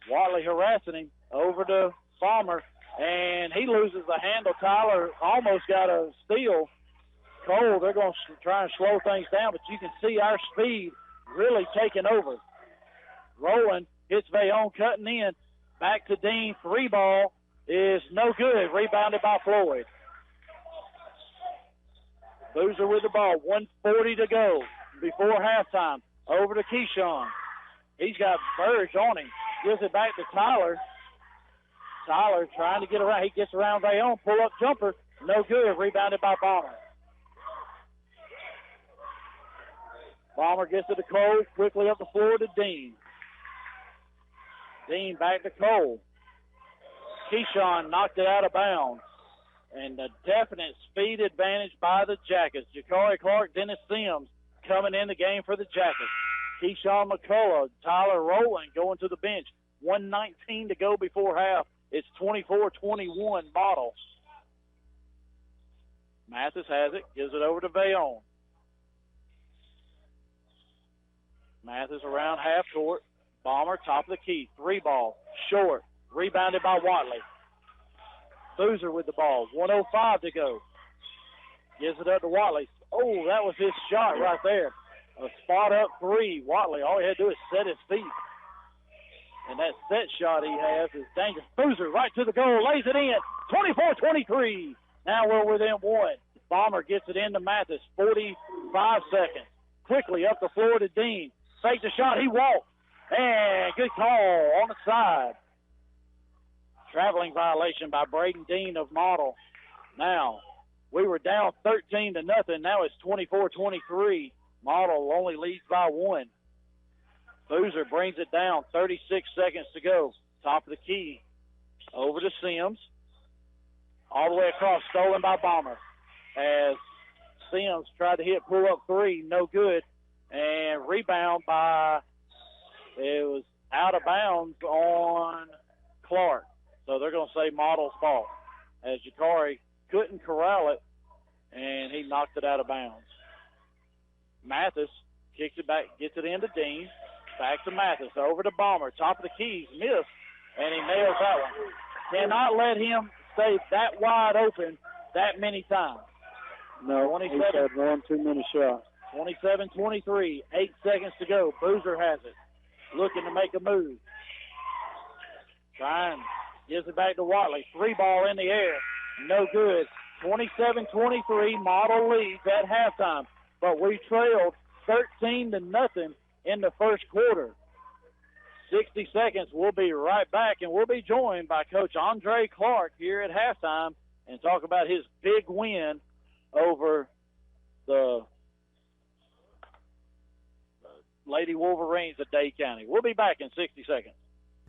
Watley harassing him over to Bomber, and he loses the handle. Tyler almost got a steal. Cole, they're going to try and slow things down, but you can see our speed really taking over. Rolling, hits Bayonne, cutting in. Back to Dean. Three ball is no good. Rebounded by Floyd. Boozer with the ball. 1:40 to go before halftime. Over to Keyshawn. He's got Burge on him. Gives it back to Tyler. Tyler trying to get around. He gets around Bayonne. Pull-up jumper. No good. Rebounded by Bomber. Bomber gets it to Cole. Quickly up the floor to Dean. Dean back to Cole. Keyshawn knocked it out of bounds. And a definite speed advantage by the Jackets. Ja'Cory Clark, Dennis Sims coming in the game for the Jackets. Keyshawn McCullough, Tyler Rowland going to the bench. 1:19 to go before half. It's 24-21 Model. Mathis has it, gives it over to Bayonne. Mathis around half court. Bomber, top of the key. Three ball, short. Rebounded by Watley. Boozer with the ball. 1:05 to go. Gives it up to Watley. Oh, that was his shot right there. A spot up three. Watley, all he had to do is set his feet. And that set shot he has is dangerous. Boozer right to the goal. Lays it in. 24-23. Now we're within one. Bomber gets it into Mathis. 45 seconds. Quickly up the floor to Dean. Faked the shot. He walked. And good call on the side. Traveling violation by Braden Dean of Model. Now, we were down 13-0. Now it's 24-23. Model only leads by one. Boozer brings it down. 36 seconds to go. Top of the key. Over to Sims. All the way across. Stolen by Bomber. As Sims tried to hit pull-up three. No good. And rebound by, it was out of bounds on Clark. So they're going to say Model's fault. As Ja'Cory couldn't corral it, and he knocked it out of bounds. Mathis kicks it back, gets it into Dean. Back to Mathis, over to Bomber. Top of the keys, missed, and he nails that one. Cannot let him stay that wide open that many times. No, he's had one too many shots. 27-23, 8 seconds to go. Boozer has it. Looking to make a move. Trying. Gives it back to Watley. Three ball in the air. No good. 27-23. Model leads at halftime. But we trailed 13-0 in the first quarter. 60 seconds. We'll be right back, and we'll be joined by Coach Andre Clark here at halftime and talk about his big win over the Lady Wolverines of Dade County. We'll be back in 60 seconds.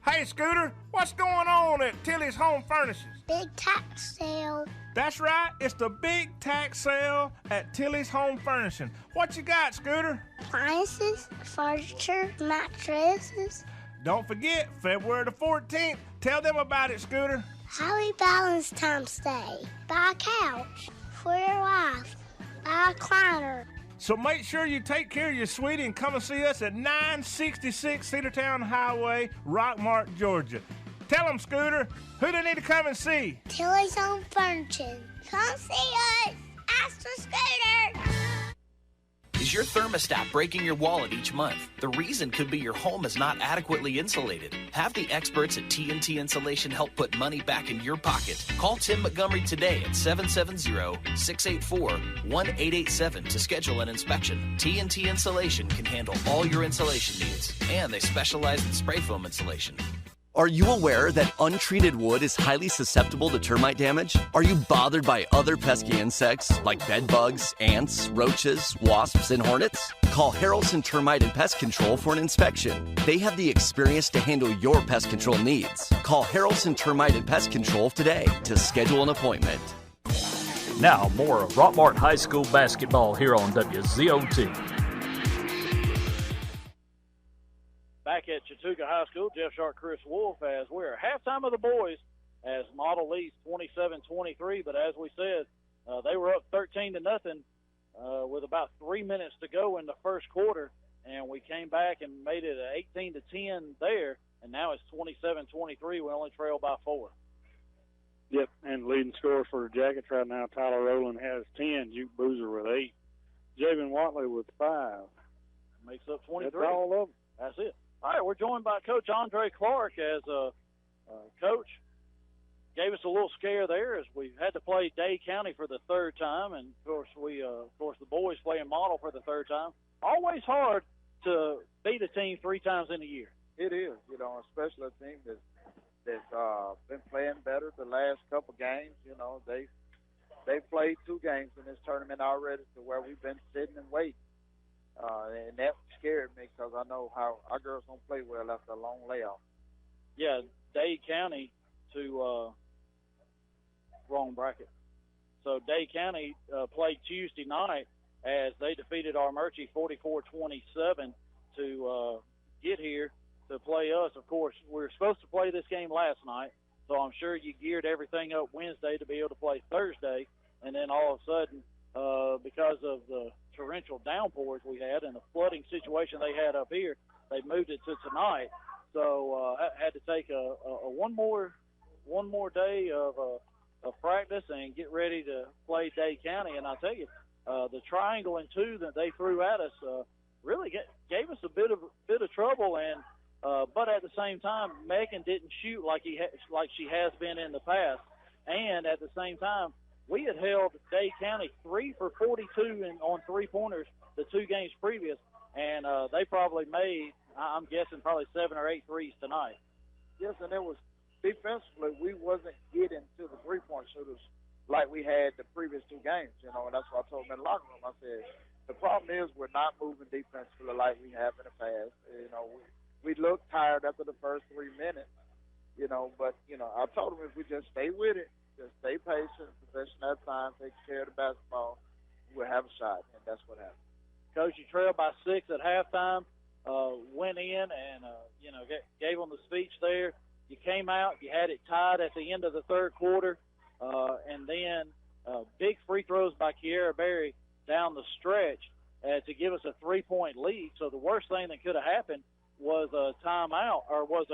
Hey, Scooter, what's going on at Tilly's Home Furnishes? Big tax sale. That's right, it's the big tax sale at Tilly's Home Furnishing. What you got, Scooter? Appliances, furniture, mattresses. Don't forget, February the 14th. Tell them about it, Scooter. Happy Valentine's Day. Buy a couch for your wife. Buy a recliner. So make sure you take care of your sweetie and come and see us at 966 Cedartown Highway, Rockmart, Georgia. Tell them, Scooter, who they need to come and see. Tilly's Home Furnishing. Come see us. Ask for Scooter. Is your thermostat breaking your wallet each month? The reason could be your home is not adequately insulated. Have the experts at TNT Insulation help put money back in your pocket. Call Tim Montgomery today at 770-684-1887 to schedule an inspection. TNT Insulation can handle all your insulation needs, and they specialize in spray foam insulation. Are you aware that untreated wood is highly susceptible to termite damage? Are you bothered by other pesky insects like bed bugs, ants, roaches, wasps, and hornets? Call Harrelson Termite and Pest Control for an inspection. They have the experience to handle your pest control needs. Call Harrelson Termite and Pest Control today to schedule an appointment. Now more of Rockmart High School basketball here on WZOT. Back at Chattooga High School, Jeff Sharp, Chris Wolf, as we're at halftime of the boys as Model leads 27-23. But as we said, they were up 13-0 with about 3 minutes to go in the first quarter, and we came back and made it 18-10 there, and now it's 27-23. We only trail by 4. Yep, and leading scorer for the Jackets right now, Tyler Rowland has 10, Juke Boozer with 8, Javen Watley with 5. Makes up 23. That's all of them. That's it. All right, we're joined by Coach Andre Clark as Coach gave us a little scare there as we had to play Dade County for the third time, and of course the boys playing Model for the third time. Always hard to beat a team 3 times in a year. It is, especially a team that's been playing better the last couple games. They played 2 games in this tournament already, to where we've been sitting and waiting. And that scared me because I know how our girls don't play well after a long layoff. Yeah, Dade County to wrong bracket. So Dade County played Tuesday night as they defeated Armurchie 44-27 to get here to play us. Of course, we were supposed to play this game last night, so I'm sure you geared everything up Wednesday to be able to play Thursday, and then all of a sudden, because of the torrential downpours we had and the flooding situation they had up here, they moved it to tonight. So I had to take a one more day of practice and get ready to play Dade County. And I tell you, the triangle and 2 that they threw at us really gave us a bit of trouble. And but at the same time, Megan didn't shoot like she has been in the past. And at the same time, we had held Dade County 3 for 42 on 3-pointers the 2 games previous, and they probably made, I'm guessing, probably 7 or 8 threes tonight. Yes, and it was defensively, we wasn't getting to the 3-point shooters like we had the previous 2 games, and that's what I told them in the locker room. I said, the problem is we're not moving defensively like we have in the past. We looked tired after the first 3 minutes, but, I told them if we just stay with it, just stay patient, possession at time, take care of the basketball, we'll have a shot, and that's what happened. Coach, you trailed by 6 at halftime, went in and, gave them the speech there. You came out, you had it tied at the end of the third quarter, and then big free throws by Kiera Berry down the stretch to give us a 3-point lead. So the worst thing that could have happened was a timeout, or was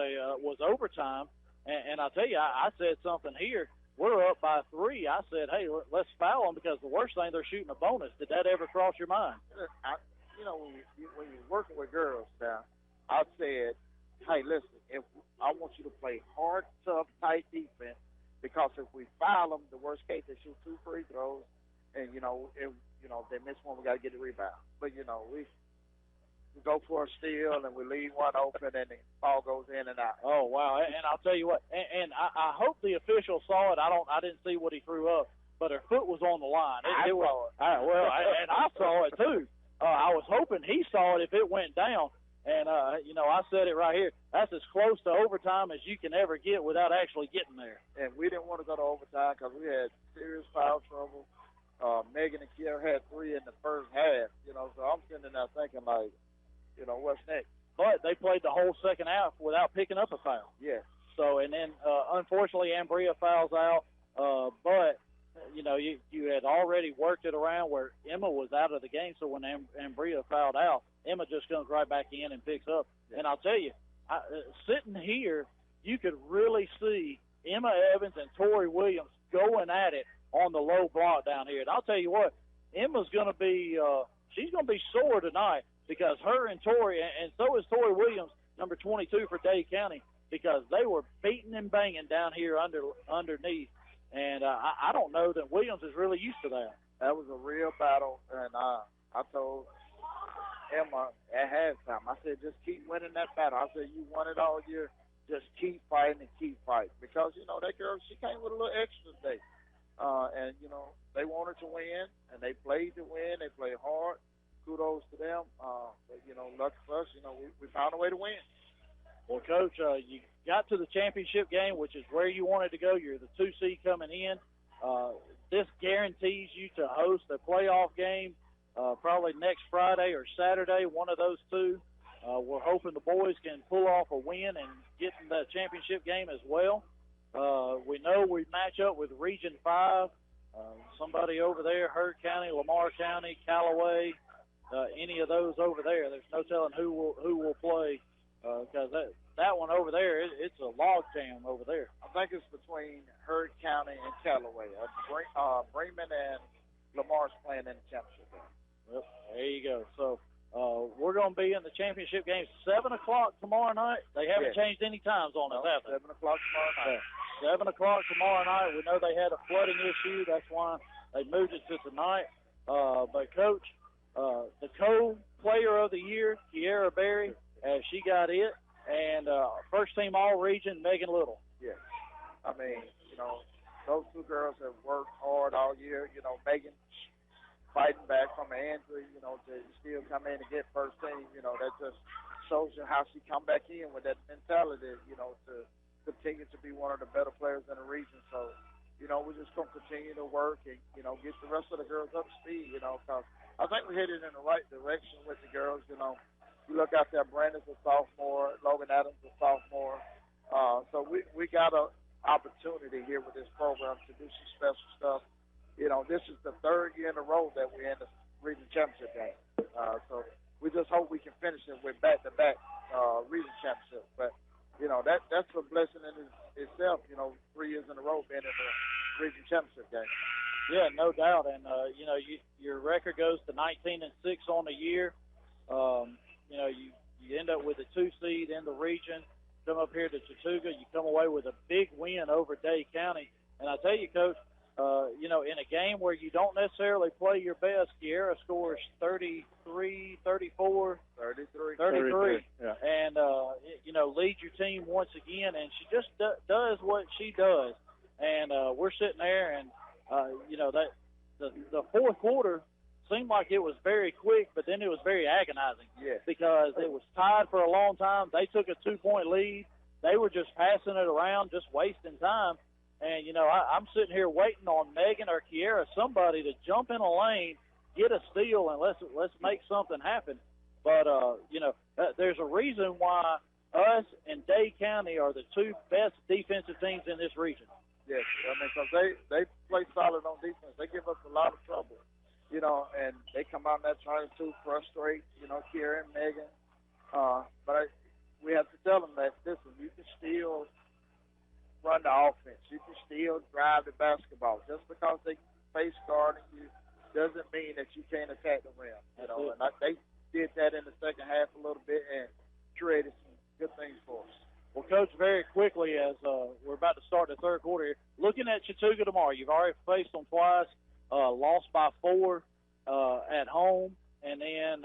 overtime. And I tell you, I said something here. We're up by 3. I said, hey, let's foul them because the worst thing, they're shooting a bonus. Did that ever cross your mind? When you're working with girls now, I said, hey, listen, I want you to play hard, tough, tight defense, because if we foul them, the worst case, they shoot 2 free throws, and, if they miss one, we got to get the rebound. But, we go for a steal and we leave one open and the ball goes in and out. Oh wow! And I'll tell you what. And I hope the official saw it. I didn't see what he threw up, but her foot was on the line. I saw it. And I saw it too. I was hoping he saw it if it went down. And I said it right here. That's as close to overtime as you can ever get without actually getting there. And we didn't want to go to overtime because we had serious foul trouble. Megan and Kiera had 3 in the first half. So I'm sitting there thinking like, what's next? But they played the whole second half without picking up a foul. Yeah. So, and then, unfortunately, Ambria fouls out. But, you had already worked it around where Emma was out of the game. So when Ambria fouled out, Emma just comes right back in and picks up. Yeah. And I'll tell you, sitting here, you could really see Emma Evans and Tori Williams going at it on the low block down here. And I'll tell you what, Emma's going to be she's going to be sore tonight because her and Tori, and so is Tori Williams, number 22 for Dade County, because they were beating and banging down here underneath. And I don't know that Williams is really used to that. That was a real battle, and I told Emma at halftime, I said, just keep winning that battle. I said, you won it all year. Just keep fighting and keep fighting. Because, that girl, she came with a little extra today. And, they wanted to win, and they played to win. They played hard. Kudos to them. But, lucky for us, we found a way to win. Well, Coach, you got to the championship game, which is where you wanted to go. You're the 2 seed coming in. This guarantees you to host a playoff game probably next Friday or Saturday, one of those two. We're hoping the boys can pull off a win and get in the championship game as well. We know we match up with Region 5, somebody over there, Hurd County, Lamar County, Callaway, any of those over there. There's no telling who will play because that one over there, it's a log jam over there. I think it's between Hurd County and Callaway. Bremen and Lamar's playing in the championship game. Yep, there you go. So we're going to be in the championship game 7 o'clock tomorrow night. They haven't changed any times on it, have they? 7 o'clock tomorrow night. 7 o'clock tomorrow night. We know they had a flooding issue. That's why they moved it to tonight. But, Coach, the co-player of the year, Kiera Berry, she got it. And first-team all-region, Megan Little. Yeah. I mean, those two girls have worked hard all year. Megan fighting back from an injury, to still come in and get first team, that just shows you how she come back in with that mentality, to continue to be one of the better players in the region. So, we're just going to continue to work and, get the rest of the girls up to speed, because I think we're headed in the right direction with the girls, You look out there, Brandon's a sophomore, Logan Adams a sophomore. So we got an opportunity here with this program to do some special stuff. This is the 3rd year in a row that we're in the region championship game. So we just hope we can finish it with back-to-back region championships. But, that's a blessing in itself, 3 years in a row being in the region championship game. Yeah, no doubt. And, your record goes to 19-6 on the year. You end up with a 2 seed in the region, come up here to Chattooga, you come away with a big win over Dade County. And I tell you, Coach, in a game where you don't necessarily play your best, Kiera scores 33. Yeah. And, leads your team once again. And she just does what she does. And we're sitting there and, that the fourth quarter seemed like it was very quick, but then it was very agonizing. Yeah. Because it was tied for a long time. They took a 2-point lead. They were just passing it around, just wasting time. And, I'm sitting here waiting on Megan or Kiera, somebody to jump in a lane, get a steal, and let's make something happen. But, there's a reason why us and Dade County are the 2 best defensive teams in this region. Yes, because they play solid on defense. They give us a lot of trouble, and they come out in that trying to frustrate, Kiera and Megan. But we have to tell them that, listen, you can still run the offense. You can still drive the basketball. Just because they face guarding you doesn't mean that you can't attack the rim. And they did that in the second half a little bit and created some good things for us. Well, Coach, very quickly as we're about to start the third quarter here, looking at Chattooga tomorrow, you've already faced them twice, lost by 4 at home, and then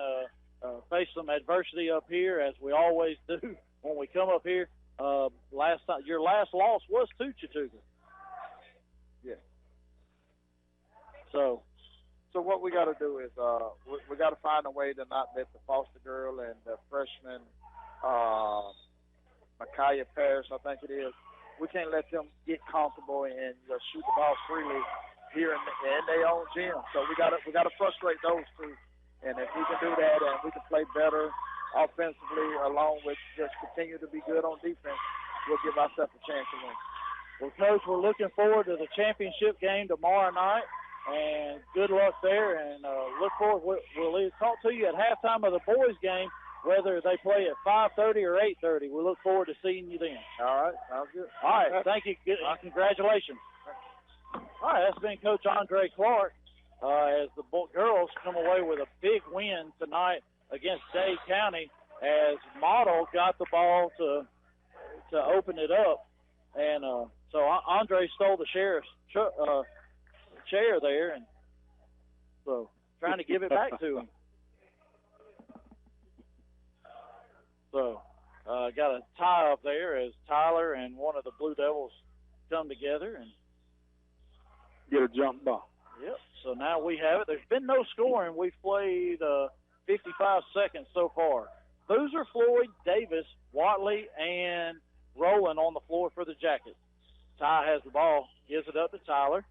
faced some adversity up here, as we always do when we come up here. Your last loss was to Chattooga. Yeah. So what we got to do is we got to find a way to not let the Foster girl and the freshman Micaiah Parrish, I think it is, we can't let them get comfortable and shoot the ball freely here in their own gym. So we got to frustrate those two. And if we can do that and we can play better offensively along with just continue to be good on defense, we'll give ourselves a chance to win. Well, Coach, we're looking forward to the championship game tomorrow night, and good luck there. And look forward. We'll talk to you at halftime of the boys' game, whether they play at 5:30 or 8:30. We look forward to seeing you then. All right, sounds good. All right, thank you. Congratulations. All right, that's been Coach Andre Clark as the girls come away with a big win tonight against Dade County, as Model got the ball to open it up, and so Andre stole the sheriff's chair there, and so trying to give it back to him. So got a tie up there as Tyler and one of the Blue Devils come together and get a jump ball. Yep. So now we have it. There's been no scoring. We've played 55 seconds so far. Boozer, Floyd, Davis, Watley, and Rowland on the floor for the Jackets. Ty has the ball, gives it up to Tyler.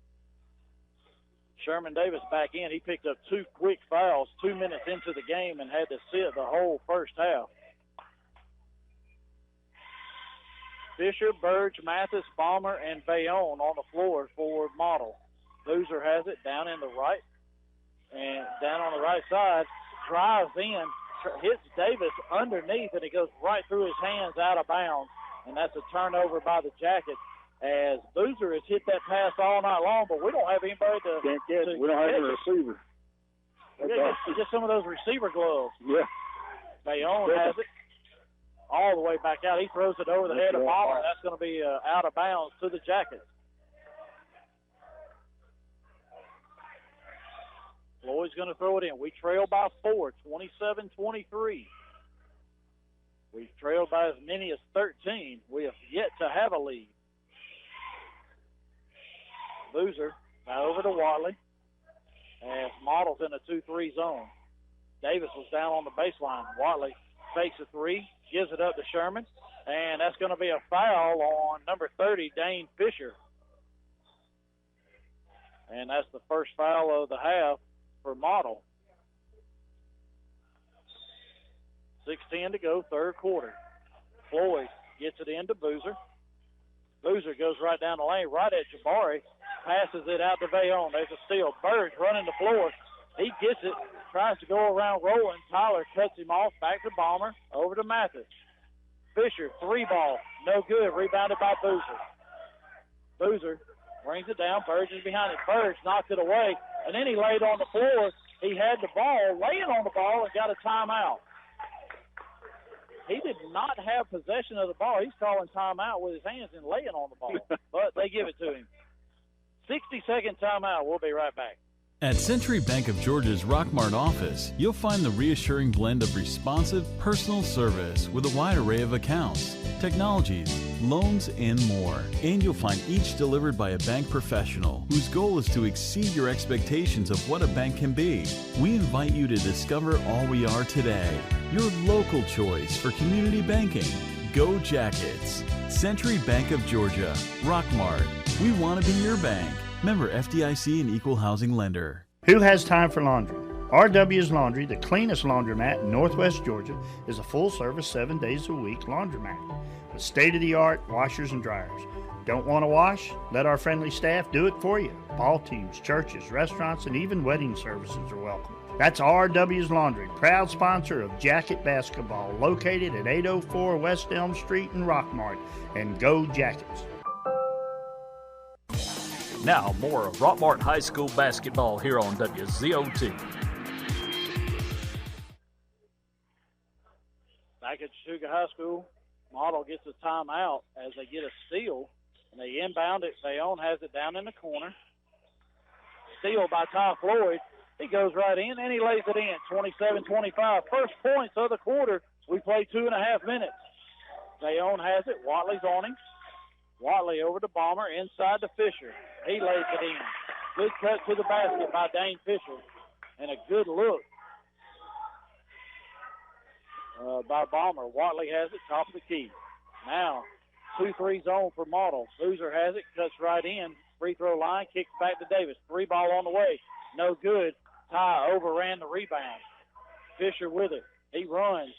Sherman Davis back in. He picked up 2 quick fouls 2 minutes into the game and had to sit the whole first half. Fisher, Burge, Mathis, Balmer, and Bayonne on the floor for Model. Boozer has it down in the right, and down on the right side, drives in, hits Davis underneath, and it goes right through his hands out of bounds, and that's a turnover by the Jackets, as Boozer has hit that pass all night long, but we don't have anybody to can't catch it. We don't have a receiver. Just some of those receiver gloves. Yeah. Bayonne has it all the way back out. He throws it over the head of Balmer. That's going to be out of bounds to the Jackets. Floyd's going to throw it in. We trail by 4, 27-23. We've trailed by as many as 13. We have yet to have a lead. Boozer now over to Watley as Model's in a 2-3 zone. Davis was down on the baseline. Watley fakes a 3, gives it up to Sherman, and that's going to be a foul on number 30, Dane Fisher. And that's the first foul of the half for Model. 6:10 to go, third quarter. Floyd gets it into Boozer. Boozer goes right down the lane, right at Jabari, passes it out to Bayonne. There's a steal. Burge running the floor. He gets it, tries to go around Rowland. Tyler cuts him off, back to Balmer, over to Mathis. Fisher, 3-ball, no good, rebounded by Boozer. Boozer brings it down. Burge is behind it. Burge knocks it away, and then he laid on the floor. He had the ball, laying on the ball, and got a timeout. He did not have possession of the ball. He's calling timeout with his hands and laying on the ball, but they give it to him. 60-second timeout. We'll be right back. At Century Bank of Georgia's Rockmart office, you'll find the reassuring blend of responsive, personal service with a wide array of accounts, technologies, loans, and more. And you'll find each delivered by a bank professional whose goal is to exceed your expectations of what a bank can be. We invite you to discover all we are today. Your local choice for community banking. Go Jackets. Century Bank of Georgia, Rockmart. We want to be your bank. Member FDIC and Equal Housing Lender. Who has time for laundry? RW's Laundry, the cleanest laundromat in Northwest Georgia, is a full-service 7 days a week laundromat with state-of-the-art washers and dryers. Don't want to wash? Let our friendly staff do it for you. Ball teams, churches, restaurants, and even wedding services are welcome. That's RW's Laundry, proud sponsor of Jacket Basketball, located at 804 West Elm Street in Rockmart. And go Jackets! Now, more of Rockmart High School basketball here on WZOT. Back at Chattooga High School, Model gets a timeout as they get a steal, and they inbound it. Bayonne has it down in the corner. Steal by Ty Floyd. He goes right in, and he lays it in. 27-25. First points of the quarter. We play 2.5 minutes. Bayonne has it. Watley's on him. Watley over to Bomber, inside to Fisher. He lays it in. Good cut to the basket by Dane Fisher. And a good look by Bomber. Watley has it, top of the key. Now, 2-3 zone for Model. Boozer has it, cuts right in. Free throw line, kicks back to Davis. 3 ball on the way. No good. Ty overran the rebound. Fisher with it. He runs.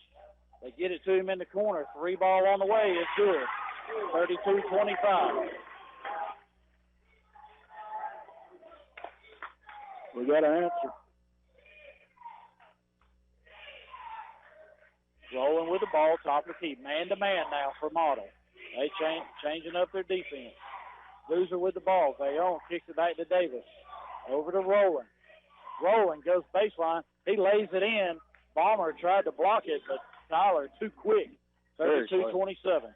They get it to him in the corner. 3 ball on the way. It's good. 32-25. We got an answer. Rolling with the ball, top of the key. Man-to-man now for Model. They changing up their defense. Boozer with the ball. Bayonne kicks it back to Davis. Over to Rowland. Rowland goes baseline. He lays it in. Bomber tried to block it, but Tyler too quick. 32-27.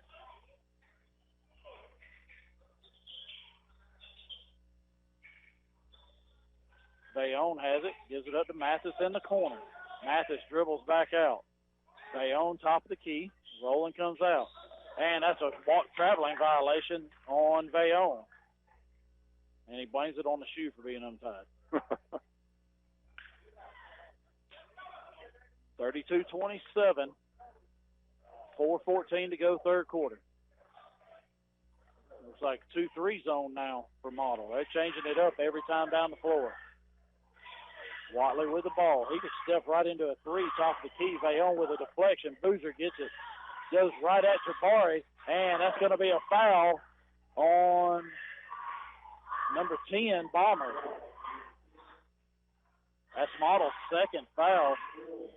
Bayonne has it. Gives it up to Mathis in the corner. Mathis dribbles back out. Bayonne top of the key. Rowland comes out. And that's a traveling violation on Bayonne. And he blames it on the shoe for being untied. 32-27. 4:14 to go third quarter. Looks like 2-3 zone now for Model. They're changing it up every time down the floor. Watley with the ball. He could step right into a 3, top of the key. Bayonne with a deflection. Boozer gets it. Goes right at Jabari, and that's going to be a foul on number 10, Bomber. That's Model's second foul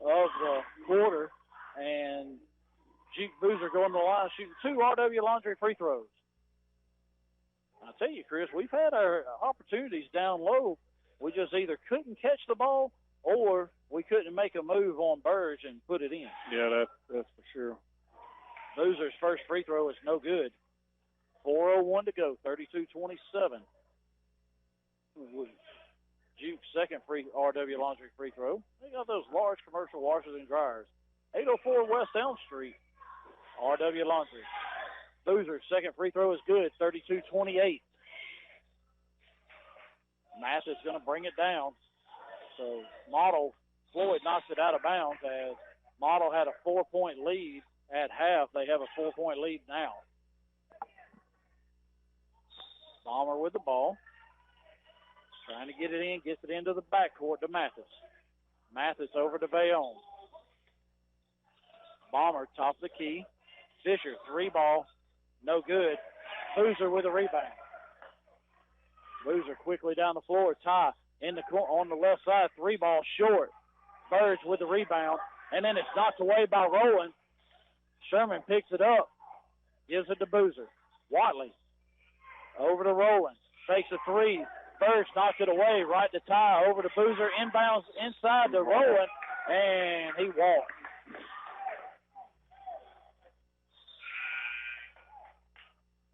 of the quarter, and Juke Boozer going to the line shooting 2 RW Laundry free throws. I tell you, Chris, we've had our opportunities down low. We just either couldn't catch the ball or we couldn't make a move on Burge and put it in. Yeah, that's for sure. Boozer's first free throw is no good. 4:01 to go, 32-27. Juke's second free RW Laundry free throw. They got those large commercial washers and dryers. 804 West Elm Street, RW Laundry. Boozer's second free throw is good, 32-28. Mathis going to bring it down. So Model, Floyd knocks it out of bounds as Model had a 4-point lead at half. They have a 4-point lead now. Bomber with the ball. Trying to get it in, gets it into the backcourt to Mathis. Mathis over to Bayonne. Bomber, top of the key. Fisher, 3 ball, no good. Boozer with a rebound. Boozer quickly down the floor. Ty in the on the left side, 3 ball short. Burge with the rebound, and then it's knocked away by Rowland. Sherman picks it up, gives it to Boozer. Watley over to Rowland, takes a 3. Burge knocks it away, right to Ty, over to Boozer, inbounds inside to Rowland, and he walks.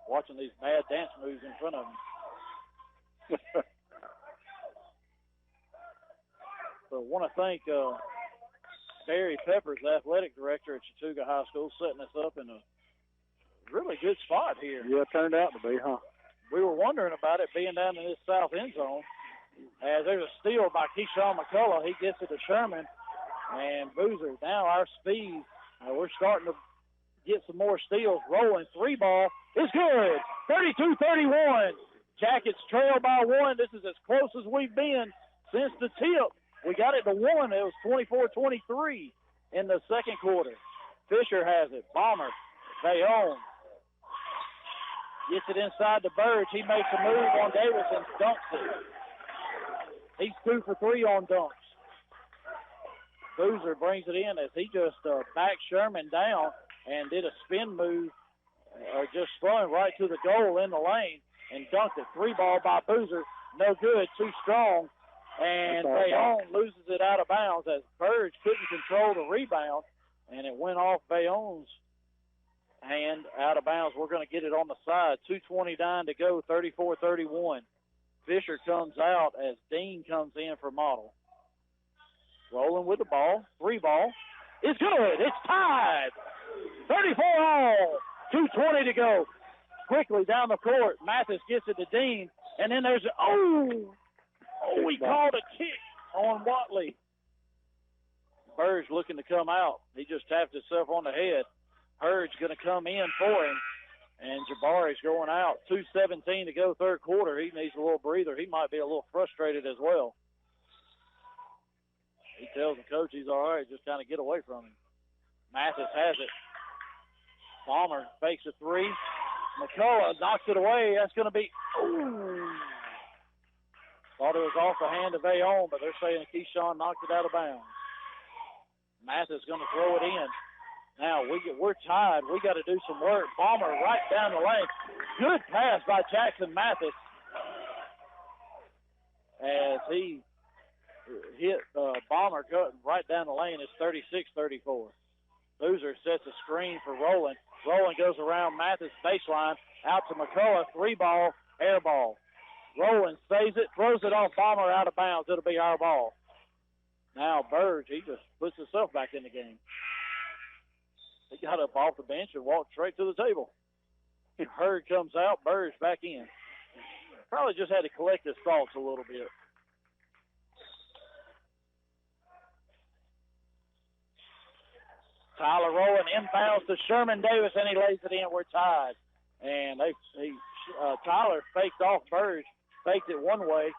Watching these bad dance moves in front of him. So I want to thank Barry Peppers, athletic director at Chattooga High School, setting us up in a really good spot here. Yeah, it turned out to be, huh? We were wondering about it being down in this south end zone. As there's a steal by Keyshawn McCullough. He gets it to Sherman. And Boozer, now our speed, we're starting to get some more steals. Rolling 3 ball is good. 32-31. Jackets trail by 1. This is as close as we've been since the tip. We got it to 1. It was 24-23 in the second quarter. Fisher has it. Bomber. Bayonne gets it inside the Burge. He makes a move on Davis and dunks it. He's 2 for 3 on dunks. Boozer brings it in as he just backed Sherman down and did a spin move, or just throwing right to the goal in the lane and dunked it. 3 ball by Boozer. No good. Too strong. And Bayonne loses it out of bounds as Burge couldn't control the rebound, and it went off Bayonne's hand out of bounds. We're going to get it on the side. 2:29 to go, 34-31. Fisher comes out as Dean comes in for Model. Rolling with the ball. 3 ball. It's good. It's tied. 34 all. 2:20 to go. Quickly down the court. Mathis gets it to Dean. And then there's he called a kick on Watley. Bird's looking to come out. He just tapped himself on the head. Hurd's going to come in for him. And Jabari's going out. 2:17 to go, third quarter. He needs a little breather. He might be a little frustrated as well. He tells the coach he's all right. Just kind of get away from him. Mathis has it. Palmer fakes a 3. McCullough knocks it away. That's going to be, thought it was off the hand of Aon, but they're saying Keyshawn knocked it out of bounds. Mathis going to throw it in. Now, we're tied. We got to do some work. Palmer right down the lane. Good pass by Jackson Mathis as he hit Bomber right down the lane. It's 36-34. Boozer sets a screen for Rowland. Rowland goes around Mathis baseline, out to McCullough. 3 ball, air ball. Rowland saves it, throws it off Bomber out of bounds. It'll be our ball. Now Burge, he just puts himself back in the game. He got up off the bench and walked straight to the table. Hurd comes out, Burge back in. Probably just had to collect his thoughts a little bit. Tyler Rowland inbounds to Sherman Davis, and he lays it in. We're tied. And Tyler faked off Burge, faked it one way.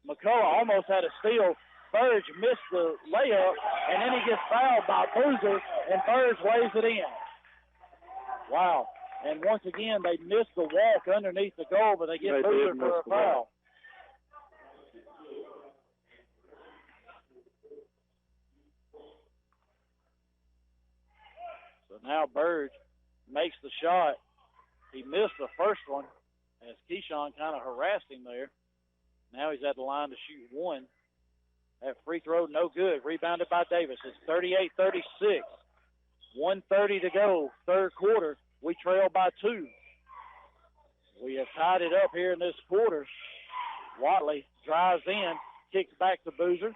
McCullough almost had a steal. Burge missed the layup, and then he gets fouled by Boozer, and Burge lays it in. Wow. And once again, they missed the walk underneath the goal, but they get Boozer for a foul. So now Burge makes the shot. He missed the first one as Keyshawn kind of harassed him there. Now he's at the line to shoot one. That free throw, no good. Rebounded by Davis. It's 38-36. 1:30 to go, third quarter. We trail by 2. We have tied it up here in this quarter. Watley drives in, kicks back to Boozer.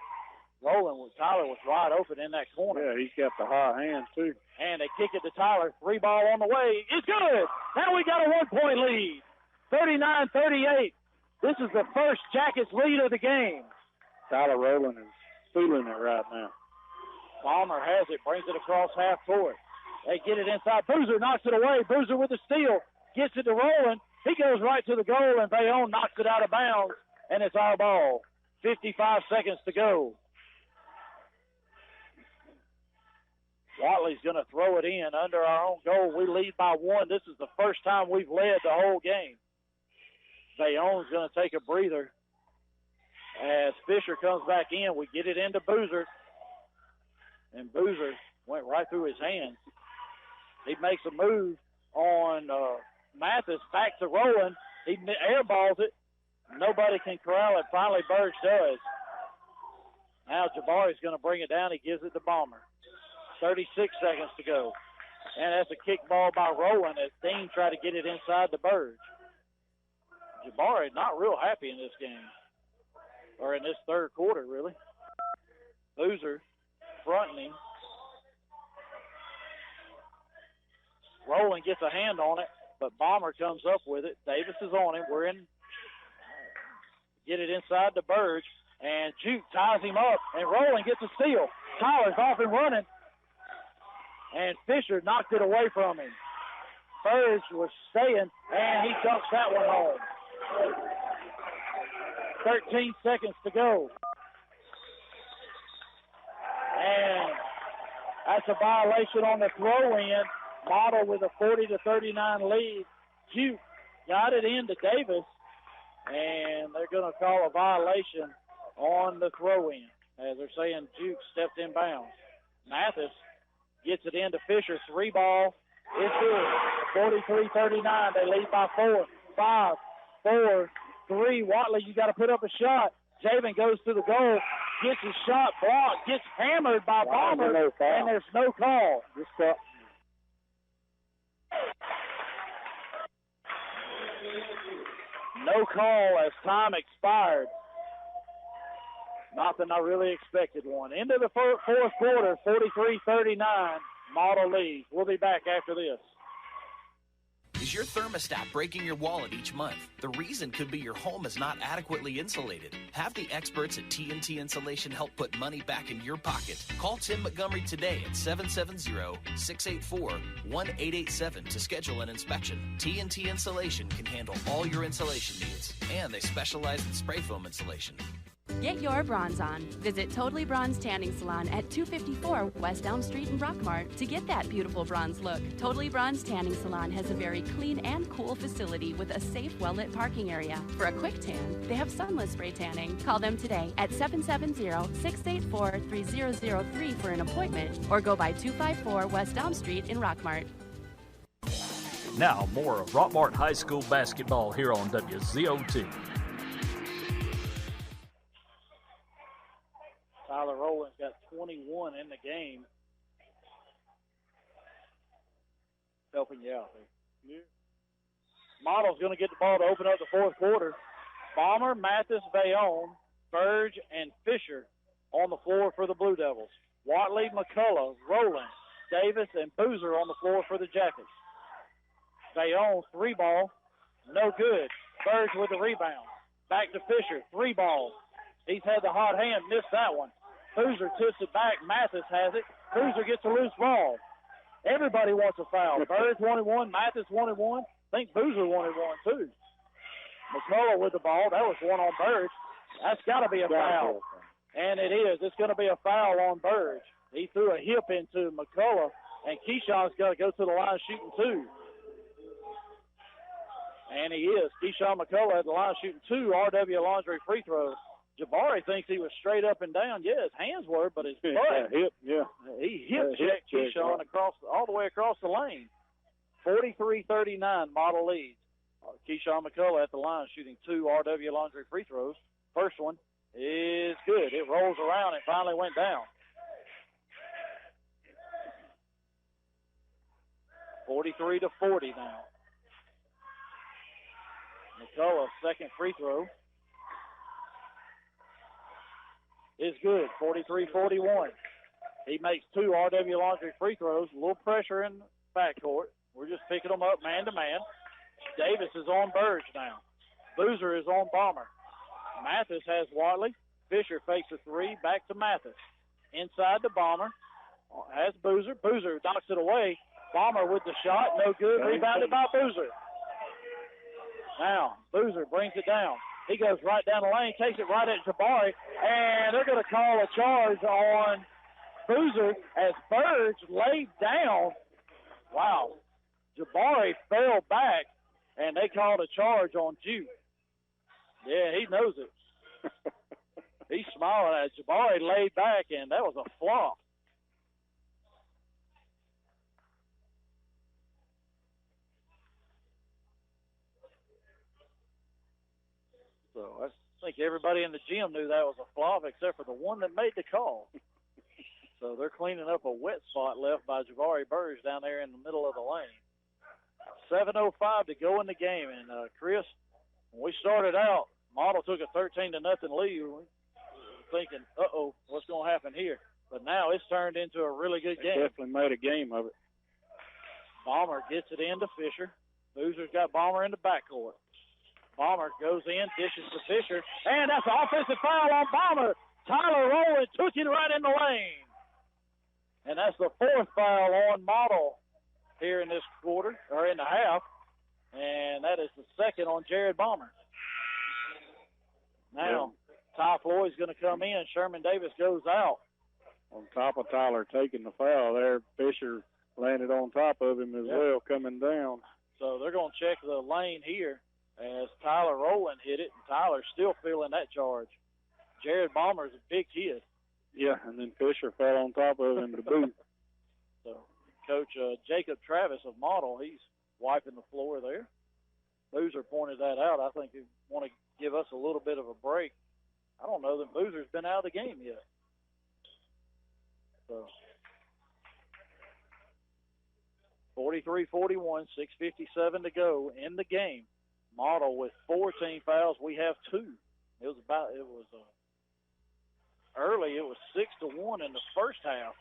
Tyler was wide open in that corner. Yeah, he's got the high hand, too. And they kick it to Tyler. 3 ball on the way. It's good. Now we got a 1-point lead. 39-38. This is the first Jackets lead of the game. Tyler Rowland is feeling it right now. Palmer has it, brings it across half court. They get it inside. Boozer knocks it away. Boozer with the steal. Gets it to Rowland. He goes right to the goal, and Bayonne knocks it out of bounds, and it's our ball. 55 seconds to go. Watley's going to throw it in under our own goal. We lead by 1. This is the first time we've led the whole game. Bayonne's going to take a breather. As Fisher comes back in, we get it into Boozer. And Boozer went right through his hands. He makes a move on Mathis back to Rowland. He airballs it. Nobody can corral it. Finally, Burge does. Now Jabari's going to bring it down. He gives it to Bomber. 36 seconds to go. And that's a kick ball by Rowland as Dean tried to get it inside the Burge. Jabari not real happy in this game. Or in this third quarter, really. Boozer fronting him. Rowland gets a hand on it, but Bomber comes up with it. Davis is on him. Get it inside the Burge, and Juke ties him up, and Rowland gets a steal. Tyler's off and running, and Fisher knocked it away from him. Burge was staying, and he dunks that one home. 13 seconds to go. And that's a violation on the throw-in. Model with a 40-39 lead. Duke got it into Davis, and they're going to call a violation on the throw-in, as they're saying Duke stepped in bounds. Mathis gets it into Fisher. 3 ball. It's good. 43-39. They lead by 4. 5, 4, 3. Watley, you got to put up a shot. Javen goes to the goal, gets his shot blocked, gets hammered by Bomber, and there's no call. No call as time expired. Not that I really expected one. Into the fourth quarter, 43-39, Model leads. We'll be back after this. Is your thermostat breaking your wallet each month? The reason could be your home is not adequately insulated. Have the experts at TNT Insulation help put money back in your pocket. Call Tim Montgomery today at 770-684-1887 to schedule an inspection. TNT Insulation can handle all your insulation needs, and they specialize in spray foam insulation. Get your bronze on. Visit Totally Bronze Tanning Salon at 254 West Elm Street in Rockmart to get that beautiful bronze look. Totally Bronze Tanning Salon has a very clean and cool facility with a safe, well-lit parking area. For a quick tan, they have sunless spray tanning. Call them today at 770-684-3003 for an appointment or go by 254 West Elm Street in Rockmart. Now more of Rockmart High School basketball here on WZOT. Tyler Rowland's got 21 in the game. Helping you out there. Yeah. Model's going to get the ball to open up the fourth quarter. Bomber, Mathis, Bayonne, Burge, and Fisher on the floor for the Blue Devils. Watley, McCullough, Rowland, Davis, and Boozer on the floor for the Jackets. Bayonne, 3-ball, no good. Burge with the rebound. Back to Fisher, 3-ball. He's had the hot hand, missed that one. Boozer tips it back. Mathis has it. Boozer gets a loose ball. Everybody wants a foul. Burge wanted one. Mathis wanted one. I think Boozer wanted one, too. McCullough with the ball. That was one on Burge. That's got to be a foul. And it is. It's going to be a foul on Burge. He threw a hip into McCullough, and Keyshawn's got to go to the line shooting 2. And he is. Keyshawn McCullough at the line shooting 2 RW Laundry free throws. Jabari thinks he was straight up and down. Yeah, his hands were, but his butt. He hip-checked Keyshawn all the way across the lane. 43-39, Model leads. Keyshawn McCullough at the line shooting 2 RW Laundry free throws. First one is good. It rolls around and finally went down. 43-40 now. McCullough's second free throw is good, 43-41. He makes 2 RW Laundry free throws. A little pressure in the backcourt. We're just picking them up man-to-man. Davis is on Burge now. Boozer is on Bomber. Mathis has Watley. Fisher fakes a 3, back to Mathis. Inside the Bomber. Has Boozer. Boozer knocks it away. Bomber with the shot, no good. Rebounded by Boozer. Now, Boozer brings it down. He goes right down the lane, takes it right at Jabari, and they're going to call a charge on Boozer as Burge laid down. Wow. Jabari fell back, and they called a charge on Juke. Yeah, he knows it. He's smiling at Jabari laid back, and that was a flop. So I think everybody in the gym knew that was a flop except for the one that made the call. So they're cleaning up a wet spot left by Jabari Burge down there in the middle of the lane. 7:05 to go in the game. And, Chris, when we started out, Model took a 13-0 lead. We were thinking, uh-oh, what's going to happen here? But now it's turned into a really good game. Definitely made a game of it. Bomber gets it into Fisher. Boozer's got Bomber in the backcourt. Bomber goes in, dishes to Fisher, and that's an offensive foul on Bomber. Tyler Rowland took it right in the lane. And that's the 4th foul on Model here in this quarter, or in the half. And that is the 2nd on Jared Bomber. Now, Ty Floyd's going to come in. Sherman Davis goes out. On top of Tyler taking the foul there, Fisher landed on top of him as well, coming down. So they're going to check the lane here as Tyler Rowland hit it, and Tyler's still feeling that charge. Jared Bomber's a big kid. Yeah, and then Fisher fell on top of him to boot. So Coach Jacob Travis of Model, he's wiping the floor there. Boozer pointed that out. I think he want to give us a little bit of a break. I don't know that Boozer's been out of the game yet. So 43-41, 6:57 to go in the game. Model with 14 fouls. We have 2. early. It was 6-1 in the first half.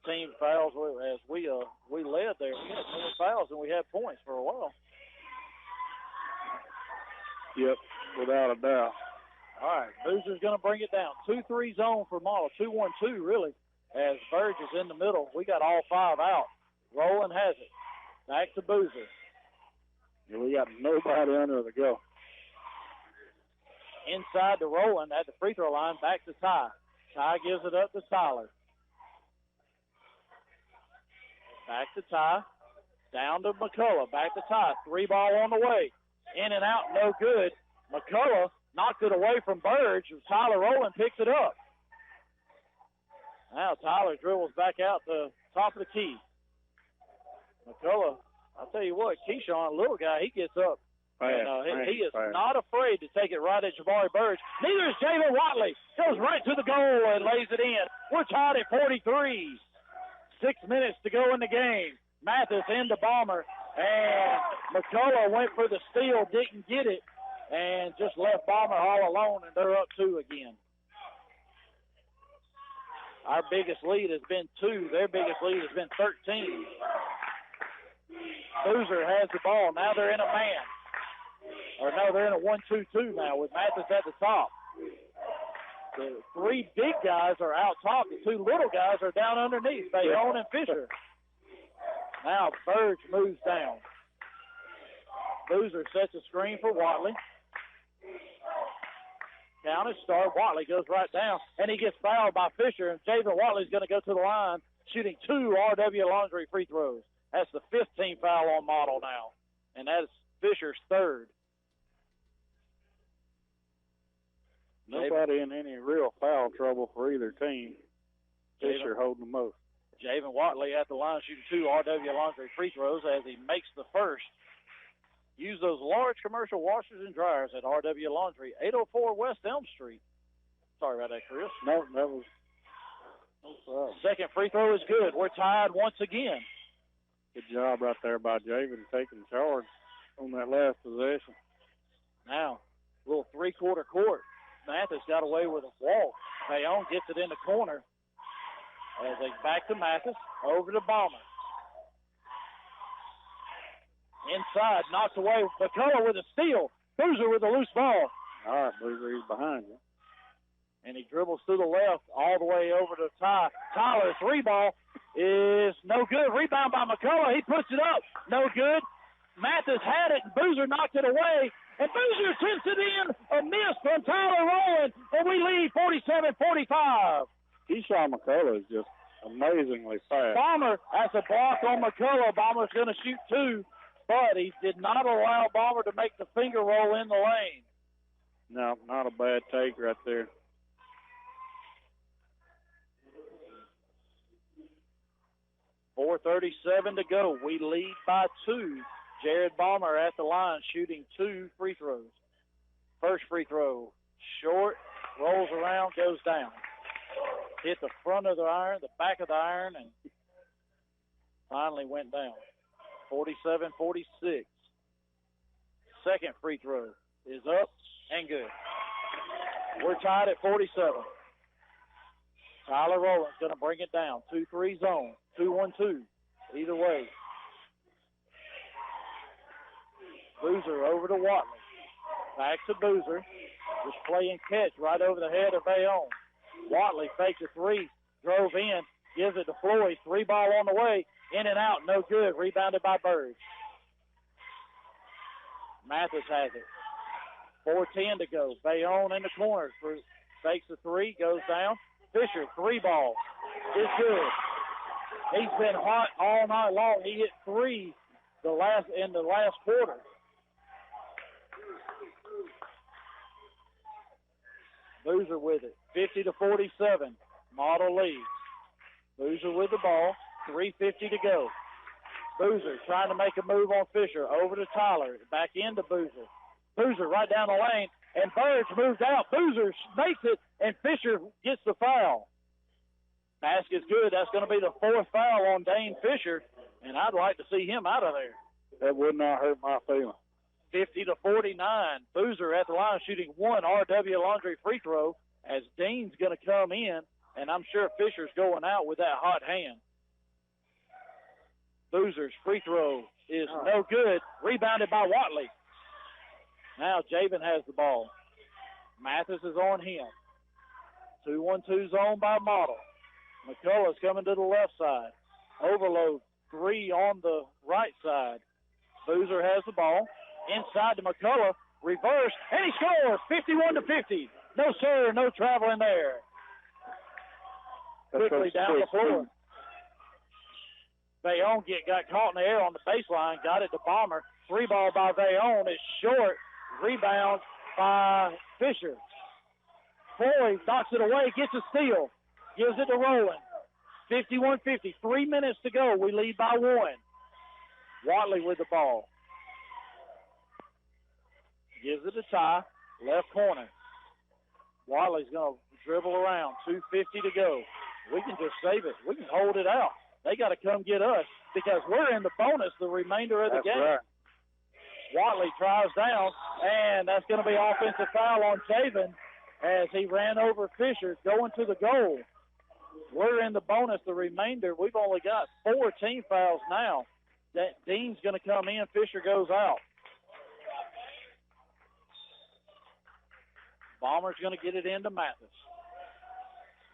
Team fouls as we led there. We had more fouls than we had points for a while. Yep, without a doubt. All right, Boozer's going to bring it down. 2-3 zone for Model. 2-1-2, really, as Burge is in the middle. We got all 5 out. Rowland has it. Back to Boozer. Yeah, we got nobody under the go. Inside to Rowland at the free throw line. Back to Ty. Ty gives it up to Tyler. Back to Ty. Down to McCullough. Back to Ty. 3 ball on the way. In and out, no good. McCullough knocked it away from Burge. Tyler Rowland picks it up. Now Tyler dribbles back out the top of the key. McCullough, I'll tell you what, Keyshawn, little guy, he gets up. He is not afraid to take it right at Jabari Burge. Neither is Jalen Watley. Goes right to the goal and lays it in. We're tied at 43. 6 minutes to go in the game. Mathis into Bomber, and McCullough went for the steal, didn't get it, and just left Bomber all alone, and they're up 2 again. Our biggest lead has been 2. Their biggest lead has been 13. Boozer has the ball. Now they're in a man. Or no, they're in a 1-2-2 now with Mathis at the top. The 3 big guys are out top. The 2 little guys are down underneath, Bayonne and Fisher. Now Burge moves down. Boozer sets a screen for Watley. Count it, start. Watley goes right down, and he gets fouled by Fisher, and Javen Watley's going to go to the line, shooting 2 RW Laundry free throws. That's the 15th foul on Model now, and that's Fisher's 3rd. Nobody in any real foul trouble for either team. Fisher holding the most. Javen Watley at the line shooting 2 RW Laundry free throws as he makes the first. Use those large commercial washers and dryers at RW Laundry, 804 West Elm Street. Sorry about that, Chris. No, that was... Second free throw is good. We're tied once again. Good job right there by Javen taking charge on that last possession. Now, little three-quarter court. Mathis got away with a walk. Bayonne gets it in the corner. As they back to Mathis, over to Bomber. Inside, knocked away. McCullough with a steal. Boozer with a loose ball. All right, Boozer, he's behind you. And he dribbles to the left all the way over to Ty. Tyler's 3 ball is no good. Rebound by McCullough. He puts it up. No good. Mathis had it, and Boozer knocked it away. And Boozer tips it in. A miss from Tyler Rowland. And we lead 47-45. Keyshawn McCullough is just amazingly fast. Bomber, that's a block on McCullough. Bomber's going to shoot 2, but he did not allow Bomber to make the finger roll in the lane. No, not a bad take right there. .437 to go. We lead by 2. Jared Bomber at the line shooting 2 free throws. First free throw, short, rolls around, goes down. Hit the front of the iron, the back of the iron, and finally went down. 47-46. Second free throw is up and good. We're tied at 47. Tyler Rowland's going to bring it down. 2-3 zone. 2-1-2. Either way. Boozer over to Watley. Back to Boozer. Just playing catch right over the head of Bayonne. Watley fakes a 3. Drove in. Gives it to Floyd. 3 ball on the way. In and out. No good. Rebounded by Burge. Mathis has it. 4:10 to go. Bayonne in the corner. Fakes a 3. Goes down. Fisher, 3 ball. It's good. He's been hot all night long. He hit 3 in the last quarter. Boozer with it. 50-47. Model leads. Boozer with the ball. 3:50 to go. Boozer trying to make a move on Fisher. Over to Tyler. Back into Boozer. Boozer right down the lane. And Burge moves out. Boozer makes it, and Fisher gets the foul. Basket's good. That's going to be the 4th foul on Dane Fisher, and I'd like to see him out of there. That would not hurt my feelings. 50-49. Boozer at the line shooting 1 RW Laundry free throw. as Dean's going to come in, and I'm sure Fisher's going out with that hot hand. Boozer's free throw is no good. Rebounded by Watley. Now Javen has the ball. Mathis is on him. 2-1-2 zone by Model. McCullough's coming to the left side. Overload 3 on the right side. Boozer has the ball. Inside to McCullough. Reverse. And he scores 51-50. No, sir. No traveling there. Quickly down the floor. Bayonne got caught in the air on the baseline. Got it to Bomber. 3-ball by Bayonne. It's short. Rebound by Fisher. Floyd knocks it away. Gets a steal. Gives it to Rowland. 51-50. 3 minutes to go. We lead by 1. Watley with the ball. Gives it to Ty. Left corner. Watley's going to dribble around. 2:50 to go. We can just save it. We can hold it out. They got to come get us because we're in the bonus the remainder of the game. Right. Watley drives down, and that's going to be offensive foul on Javen as he ran over Fisher going to the goal. We're in the bonus the remainder. We've only got 4 team fouls now. Dean's going to come in. Fisher goes out. Bomber's going to get it into Mathis.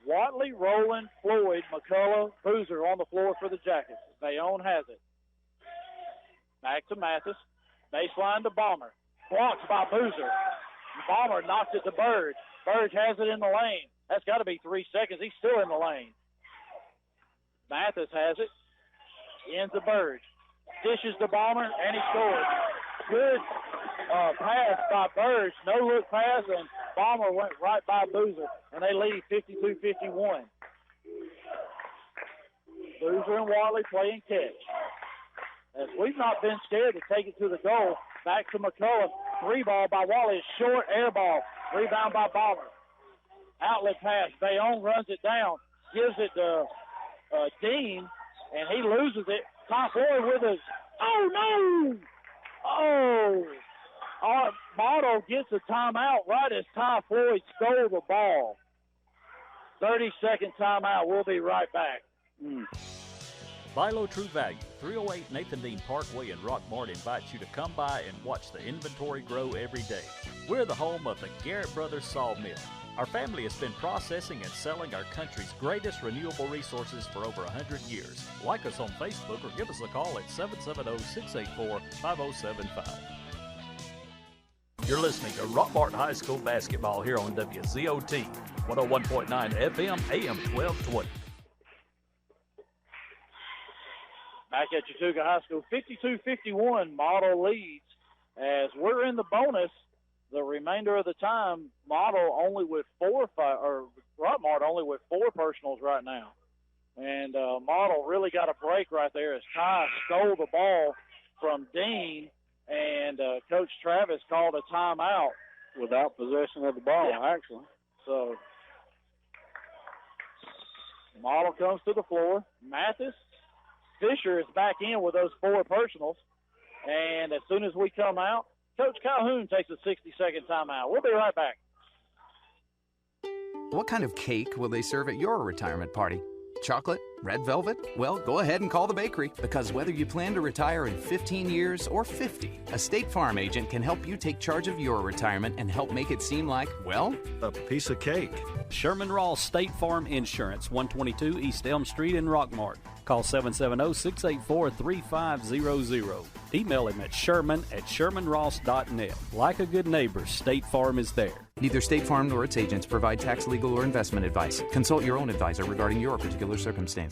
Watley, Rowland, Floyd, McCullough, Boozer on the floor for the Jackets. Bayonne has it. Back to Mathis. Baseline to Bomber. Blocked by Boozer. Bomber knocks it to Burge. Burge has it in the lane. That's got to be 3 seconds. He's still in the lane. Mathis has it. Ends to Burge. Dishes to Bomber, and he scores. Good pass by Burge. No look pass, and Bomber went right by Boozer, and they lead 52-51. Boozer and Watley playing catch. As we've not been scared to take it to the goal. Back to McCullough. 3-ball by Watley. It's short, air ball. Rebound by Bomber. Outlet pass. Bayonne runs it down. Gives it to Dean, and he loses it. Top Floyd with us. Oh, no! Oh! Our Motto gets a timeout right as Ty Floyd stole the ball. 30-second timeout. We'll be right back. Buy Low True Value, 308 Nathan Dean Parkway in Rockmart invites you to come by and watch the inventory grow every day. We're the home of the Garrett Brothers Sawmill. Our family has been processing and selling our country's greatest renewable resources for over 100 years. Like us on Facebook or give us a call at 770-684-5075. You're listening to Rockmart High School basketball here on WZOT, 101.9 FM, AM 1220. Back at Chattooga High School, 52-51, Model leads. As we're in the bonus, the remainder of the time, Rockmart only with 4 personals right now. And Model really got a break right there as Ty stole the ball from Dean, and Coach Travis called a timeout. Without possession of the ball, actually. So, Model comes to the floor. Mathis, Fisher is back in with those 4 personals. And as soon as we come out, Coach Calhoun takes a 60-second timeout. We'll be right back. What kind of cake will they serve at your retirement party? Chocolate? Red velvet? Well, go ahead and call the bakery, because whether you plan to retire in 15 years or 50, a State Farm agent can help you take charge of your retirement and help make it seem like, well, a piece of cake. Sherman Ross State Farm Insurance, 122 East Elm Street in Rockmart. Call 770-684-3500. Email him at sherman@shermanross.net. Like a good neighbor, State Farm is there. Neither State Farm nor its agents provide tax, legal, or investment advice. Consult your own advisor regarding your particular circumstances.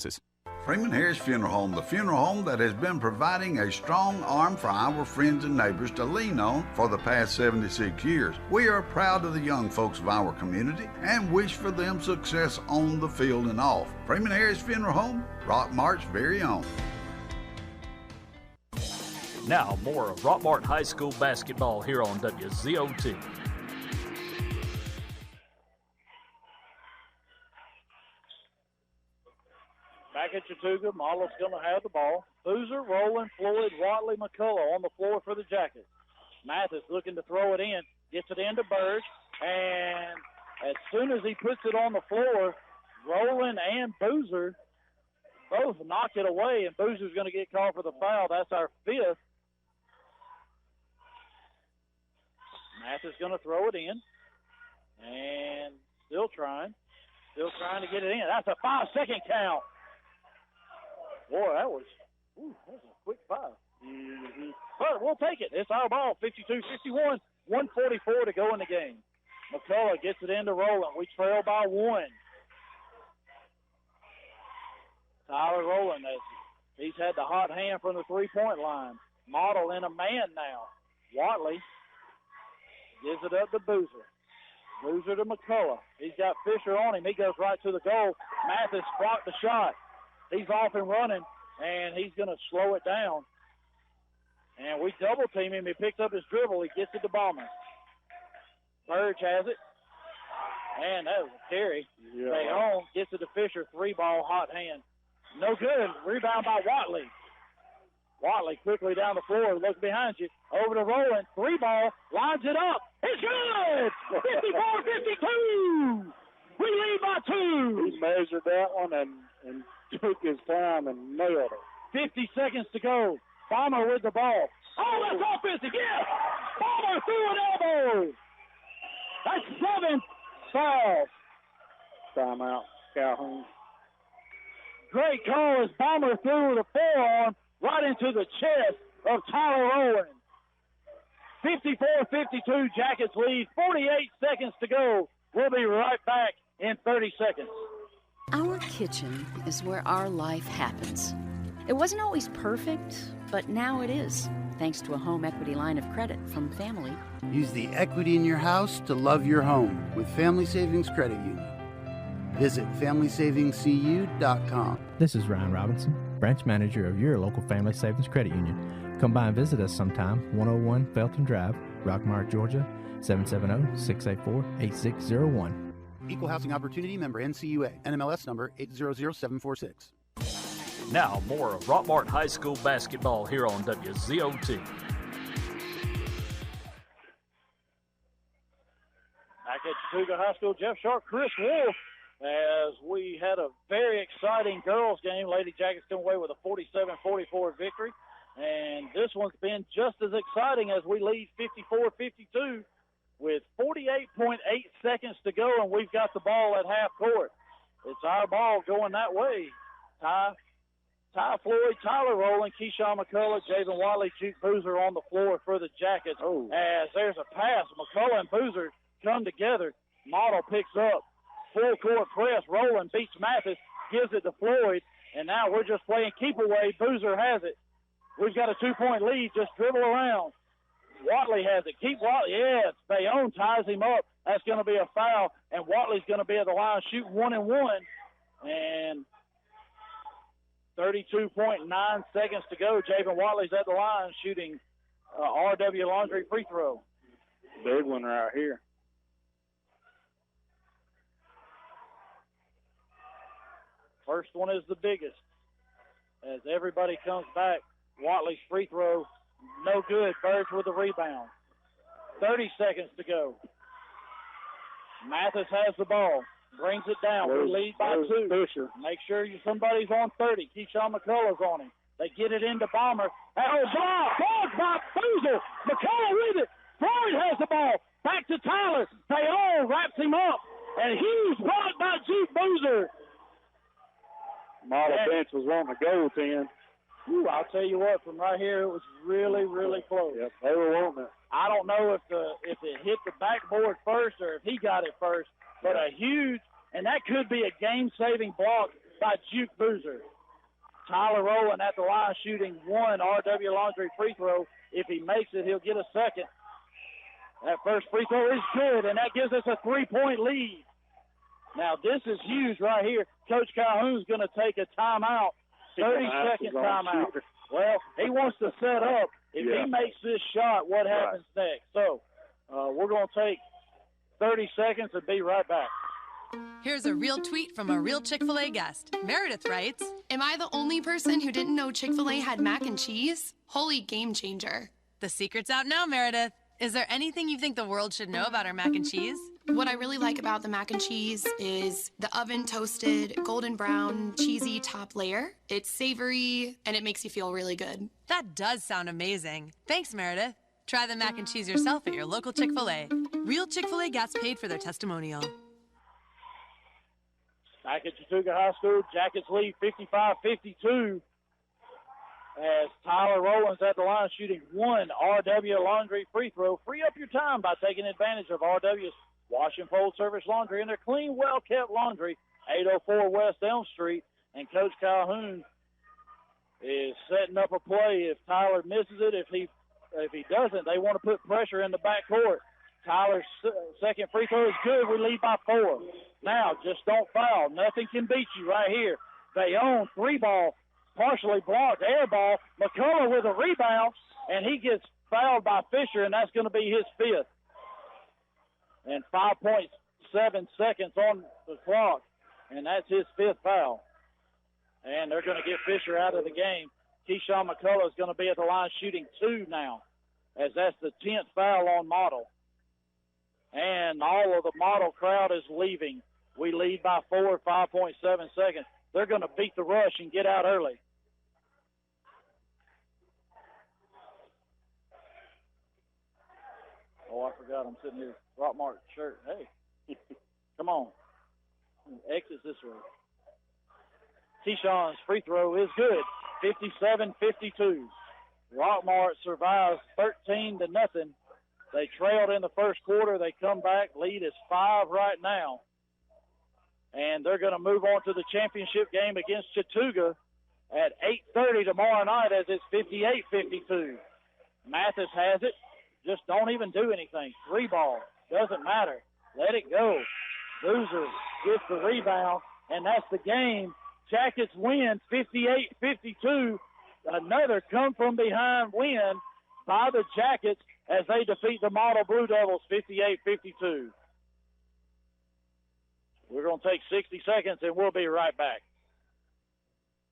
Freeman Harris Funeral Home, the funeral home that has been providing a strong arm for our friends and neighbors to lean on for the past 76 years. We are proud of the young folks of our community and wish for them success on the field and off. Freeman Harris Funeral Home, Rockmart's very own. Now, more of Rockmart High School basketball here on WZOT. Back at Chattooga, Model's going to have the ball. Boozer, Rowland, Floyd, Watley, McCullough on the floor for the Jackets. Mathis looking to throw it in. Gets it into Burge. And As soon as he puts it on the floor, Rowland and Boozer both knock it away, and Boozer's going to get called for the foul. That's our 5th. Mathis going to throw it in, and still trying to get it in. That's a 5-second count. Boy, that was a quick 5. Mm-hmm. But we'll take it. It's our ball, 52-51, 1:44 to go in the game. McCullough gets it into Rowland. We trail by 1. Tyler Rowland, he's had the hot hand from the three-point line. Model in a man now. Watley gives it up to Boozer. Boozer to McCullough. He's got Fisher on him. He goes right to the goal. Mathis blocked the shot. He's off and running, and he's going to slow it down. And we double-team him. He picks up his dribble. He gets it to Ballmer. Burge has it. And that was a carry. Yeah. Bayonne gets it to Fisher. 3-ball, hot hand. No good. Rebound by Watley. Watley quickly down the floor. Look behind you. Over to Rowland. 3-ball. Lines it up. It's good! 54-52! We lead by 2. He measured that one and took his time and nailed it. 50 seconds to go. Bomber with the ball. Oh, that's offensive. Yes! Bomber through an elbow. That's 7 fouls. Timeout, Calhoun. Great call as Bomber threw the forearm right into the chest of Tyler Rowland. 54-52, Jackets lead. 48 seconds to go. We'll be right back in 30 seconds. Our kitchen is where our life happens. It wasn't always perfect, but now it is, thanks to a home equity line of credit from Family. Use the equity in your house to love your home with Family Savings Credit Union. Visit FamilySavingsCU.com. This is Ryan Robinson, branch manager of your local Family Savings Credit Union. Come by and visit us sometime, 101 Felton Drive, Rockmart, Georgia, 770-684-8601. Equal Housing Opportunity member NCUA, NMLS number 800746. Now more of Rockmart High School basketball here on WZOT. Back at Chattooga High School, Jeff Sharp, Chris Wolf, as we had a very exciting girls game. Lady Jackets come away with a 47-44 victory. And this one's been just as exciting as we lead 54-52 with 48.8 seconds to go, and we've got the ball at half court. It's our ball going that way. Ty Floyd, Tyler Rowland, Keyshawn McCullough, Javen Wiley, Juke Boozer on the floor for the Jackets. Oh. As there's a pass, McCullough and Boozer come together. Model picks up. Full court press. Rowland beats Mathis, gives it to Floyd, and now we're just playing keep away. Boozer has it. We've got a 2-point lead. Just dribble around. Watley has it. Keep Watley. Yes, Bayonne ties him up. That's going to be a foul, and Watley's going to be at the line shooting 1-and-1. And 32.9 seconds to go. Javen Watley's at the line shooting RW Laundry free throw. Big one right here. First one is the biggest. As everybody comes back, Watley's free throw, no good. Birds with the rebound. 30 seconds to go. Mathis has the ball. Brings it down. We lead by 2. Fisher. Make sure somebody's on 30. Keyshawn McCullough's on him. They get it into Bomber. Oh, blocked by Boozer. McCullough with it. Floyd has the ball. Back to Tyler. Bayonne wraps him up. And huge block by Juke Boozer. Model bench was wanting to go 10. I'll tell you what, from right here, it was really, really close. Yep, they were wanting it. I don't know if it hit the backboard first or if he got it first, but a huge, and that could be a game-saving block by Juke Boozer. Tyler Rowland at the line shooting 1 RW Laundry free throw. If he makes it, he'll get a second. That first free throw is good, and that gives us a 3-point lead. Now, this is huge right here. Coach Calhoun's going to take a timeout. 30-second timeout. Well, he wants to set up. If he makes this shot, what happens next? So we're going to take 30 seconds and be right back. Here's a real tweet from a real Chick-fil-A guest. Meredith writes, "Am I the only person who didn't know Chick-fil-A had mac and cheese? Holy game changer." The secret's out now, Meredith. Is there anything you think the world should know about our mac and cheese? What I really like about the mac and cheese is the oven toasted, golden brown, cheesy top layer. It's savory and it makes you feel really good. That does sound amazing. Thanks, Meredith. Try the mac and cheese yourself at your local Chick-fil-A. Real Chick-fil-A gets paid for their testimonial. Back at Chattooga High School, Jackets lead 55-52 as Tyler Rowlands at the line shooting one RW Laundry free throw. Free up your time by taking advantage of RW's Wash and Fold Service Laundry and their clean, well-kept laundry, 804 West Elm Street. And Coach Calhoun is setting up a play. If Tyler misses it, if he doesn't, they want to put pressure in the backcourt. Tyler's second free throw is good. We lead by 4. Now, just don't foul. Nothing can beat you right here. They own 3-ball, partially blocked, air ball. McCullough with a rebound, and he gets fouled by Fisher, and that's going to be his 5th. And 5.7 seconds on the clock, and that's his 5th foul. And they're going to get Fisher out of the game. Keyshawn McCullough is going to be at the line shooting 2 now, as that's the 10th foul on Model. And all of the Model crowd is leaving. We lead by 4, 5.7 seconds. They're going to beat the rush and get out early. Oh, I forgot I'm sitting here. Rockmart shirt. Hey, come on. Exit this way. Keyshawn's free throw is good. 57-52. Rockmart survives 13-0. They trailed in the first quarter. They come back. Lead is 5 right now. And they're going to move on to the championship game against Chattooga at 8:30 tomorrow night as it's 58-52. Mathis has it. Just don't even do anything. 3-ball. Doesn't matter. Let it go. Boozer gets the rebound, and that's the game. Jackets win 58-52. Another come-from-behind win by the Jackets as they defeat the Model Blue Devils 58-52. We're going to take 60 seconds, and we'll be right back.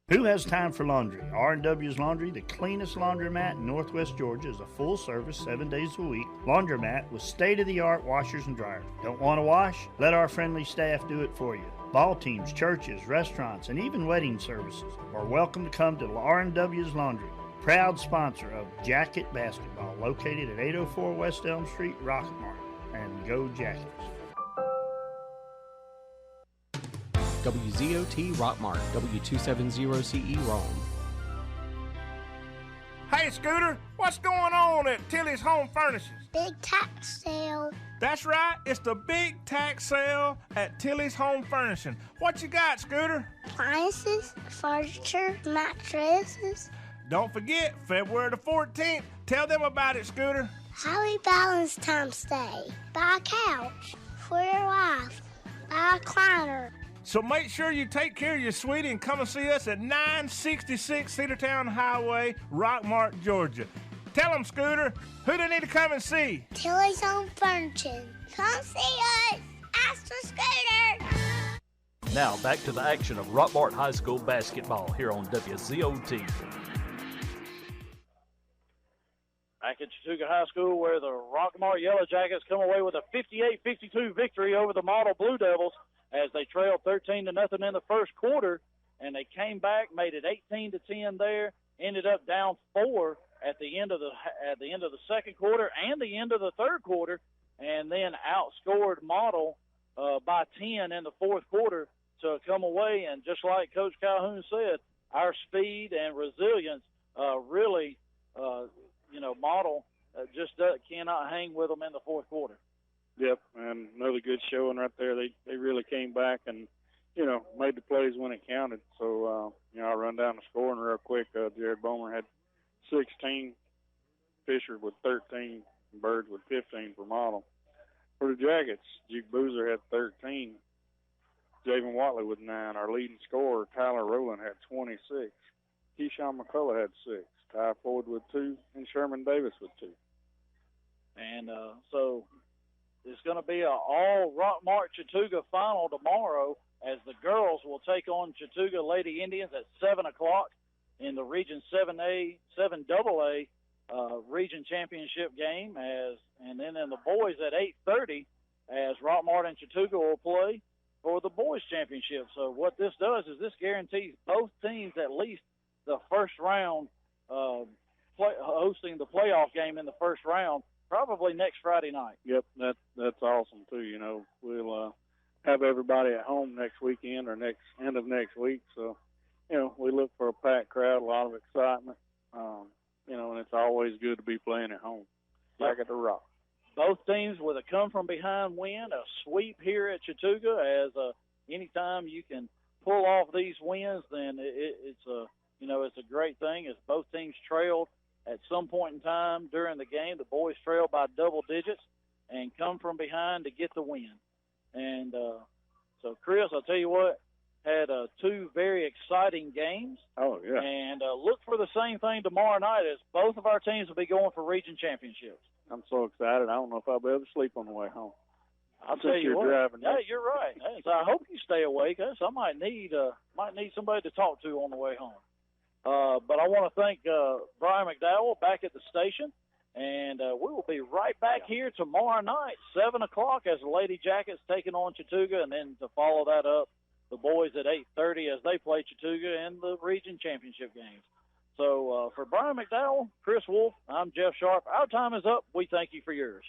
Who has time for laundry? R&W's Laundry, the cleanest laundromat in Northwest Georgia, is a full-service, 7 days a week laundromat with state-of-the-art washers and dryers. Don't want to wash? Let our friendly staff do it for you. Ball teams, churches, restaurants, and even wedding services are welcome to come to R&W's Laundry, proud sponsor of Jacket Basketball, located at 804 West Elm Street, Rockmart. And go Jackets. WZOT Rockmart, W270CE Rome. Hey, Scooter, what's going on at Tilly's Home Furnishes? Big tax sale. That's right, it's the big tax sale at Tilly's Home Furnishing. What you got, Scooter? Appliances, furniture, mattresses. Don't forget, February the 14th. Tell them about it, Scooter. Happy Valentine's Day. Buy a couch for your wife. Buy a recliner. So make sure you take care of your sweetie and come and see us at 966 Cedartown Highway, Rockmart, Georgia. Tell them, Scooter, who they need to come and see. Tilly's Home Furnishing. Come see us. Ask for Scooter. Now back to the action of Rockmart High School basketball here on WZOT. Back at Chattooga High School, where the Rockmart Yellow Jackets come away with a 58-52 victory over the Model Blue Devils as they trailed 13-0 in the first quarter, and they came back, made it 18-10 there, ended up down 4 at the end of the second quarter and the end of the third quarter, and then outscored Model by 10 in the fourth quarter to come away. And just like Coach Calhoun said, our speed and resilience really, Model just cannot hang with them in the fourth quarter. Yep, and another good showing right there. They really came back and, made the plays when it counted. So, I'll run down the scoring real quick. Jared Bomer had 16, Fisher with 13, and Birds with 15 for Model. For the Jackets, Duke Boozer had 13, Javen Watley with 9. Our leading scorer, Tyler Rowland, had 26. Keyshawn McCullough had 6. Ty Ford with 2, and Sherman Davis with 2. And so it's going to be an all Rockmart Chattooga final tomorrow as the girls will take on Chattooga Lady Indians at 7 o'clock in the Region 7AA region championship game, and then in the boys at 8:30 as Rockmart and Chattooga will play for the boys championship. So what this does is this guarantees both teams at least the first round, hosting the playoff game in the first round, probably next Friday night. Yep, that's awesome too. You know, we'll have everybody at home next weekend or end of next week. So, you know, we look for a packed crowd, a lot of excitement. You know, and it's always good to be playing at home, back at the Rock. Both teams with a come-from-behind win, a sweep here at Chattooga. As anytime you can pull off these wins, then it's a great thing. As both teams trailed at some point in time during the game, the boys trailed by double digits and come from behind to get the win. And so, Chris, I'll tell you what, had two very exciting games. Oh, yeah. And look for the same thing tomorrow night, as both of our teams will be going for region championships. I'm so excited. I don't know if I'll be able to sleep on the way home. I'll tell you what. Driving. Yeah, you're right. So I hope you stay awake. I might need somebody to talk to on the way home. But I want to thank Brian McDowell back at the station, and we will be right back here tomorrow night, 7 o'clock, as the Lady Jackets taking on Chattooga, and then to follow that up, the boys at 8:30 as they play Chattooga in the region championship games. So for Brian McDowell, Chris Wolf, I'm Jeff Sharp. Our time is up. We thank you for yours.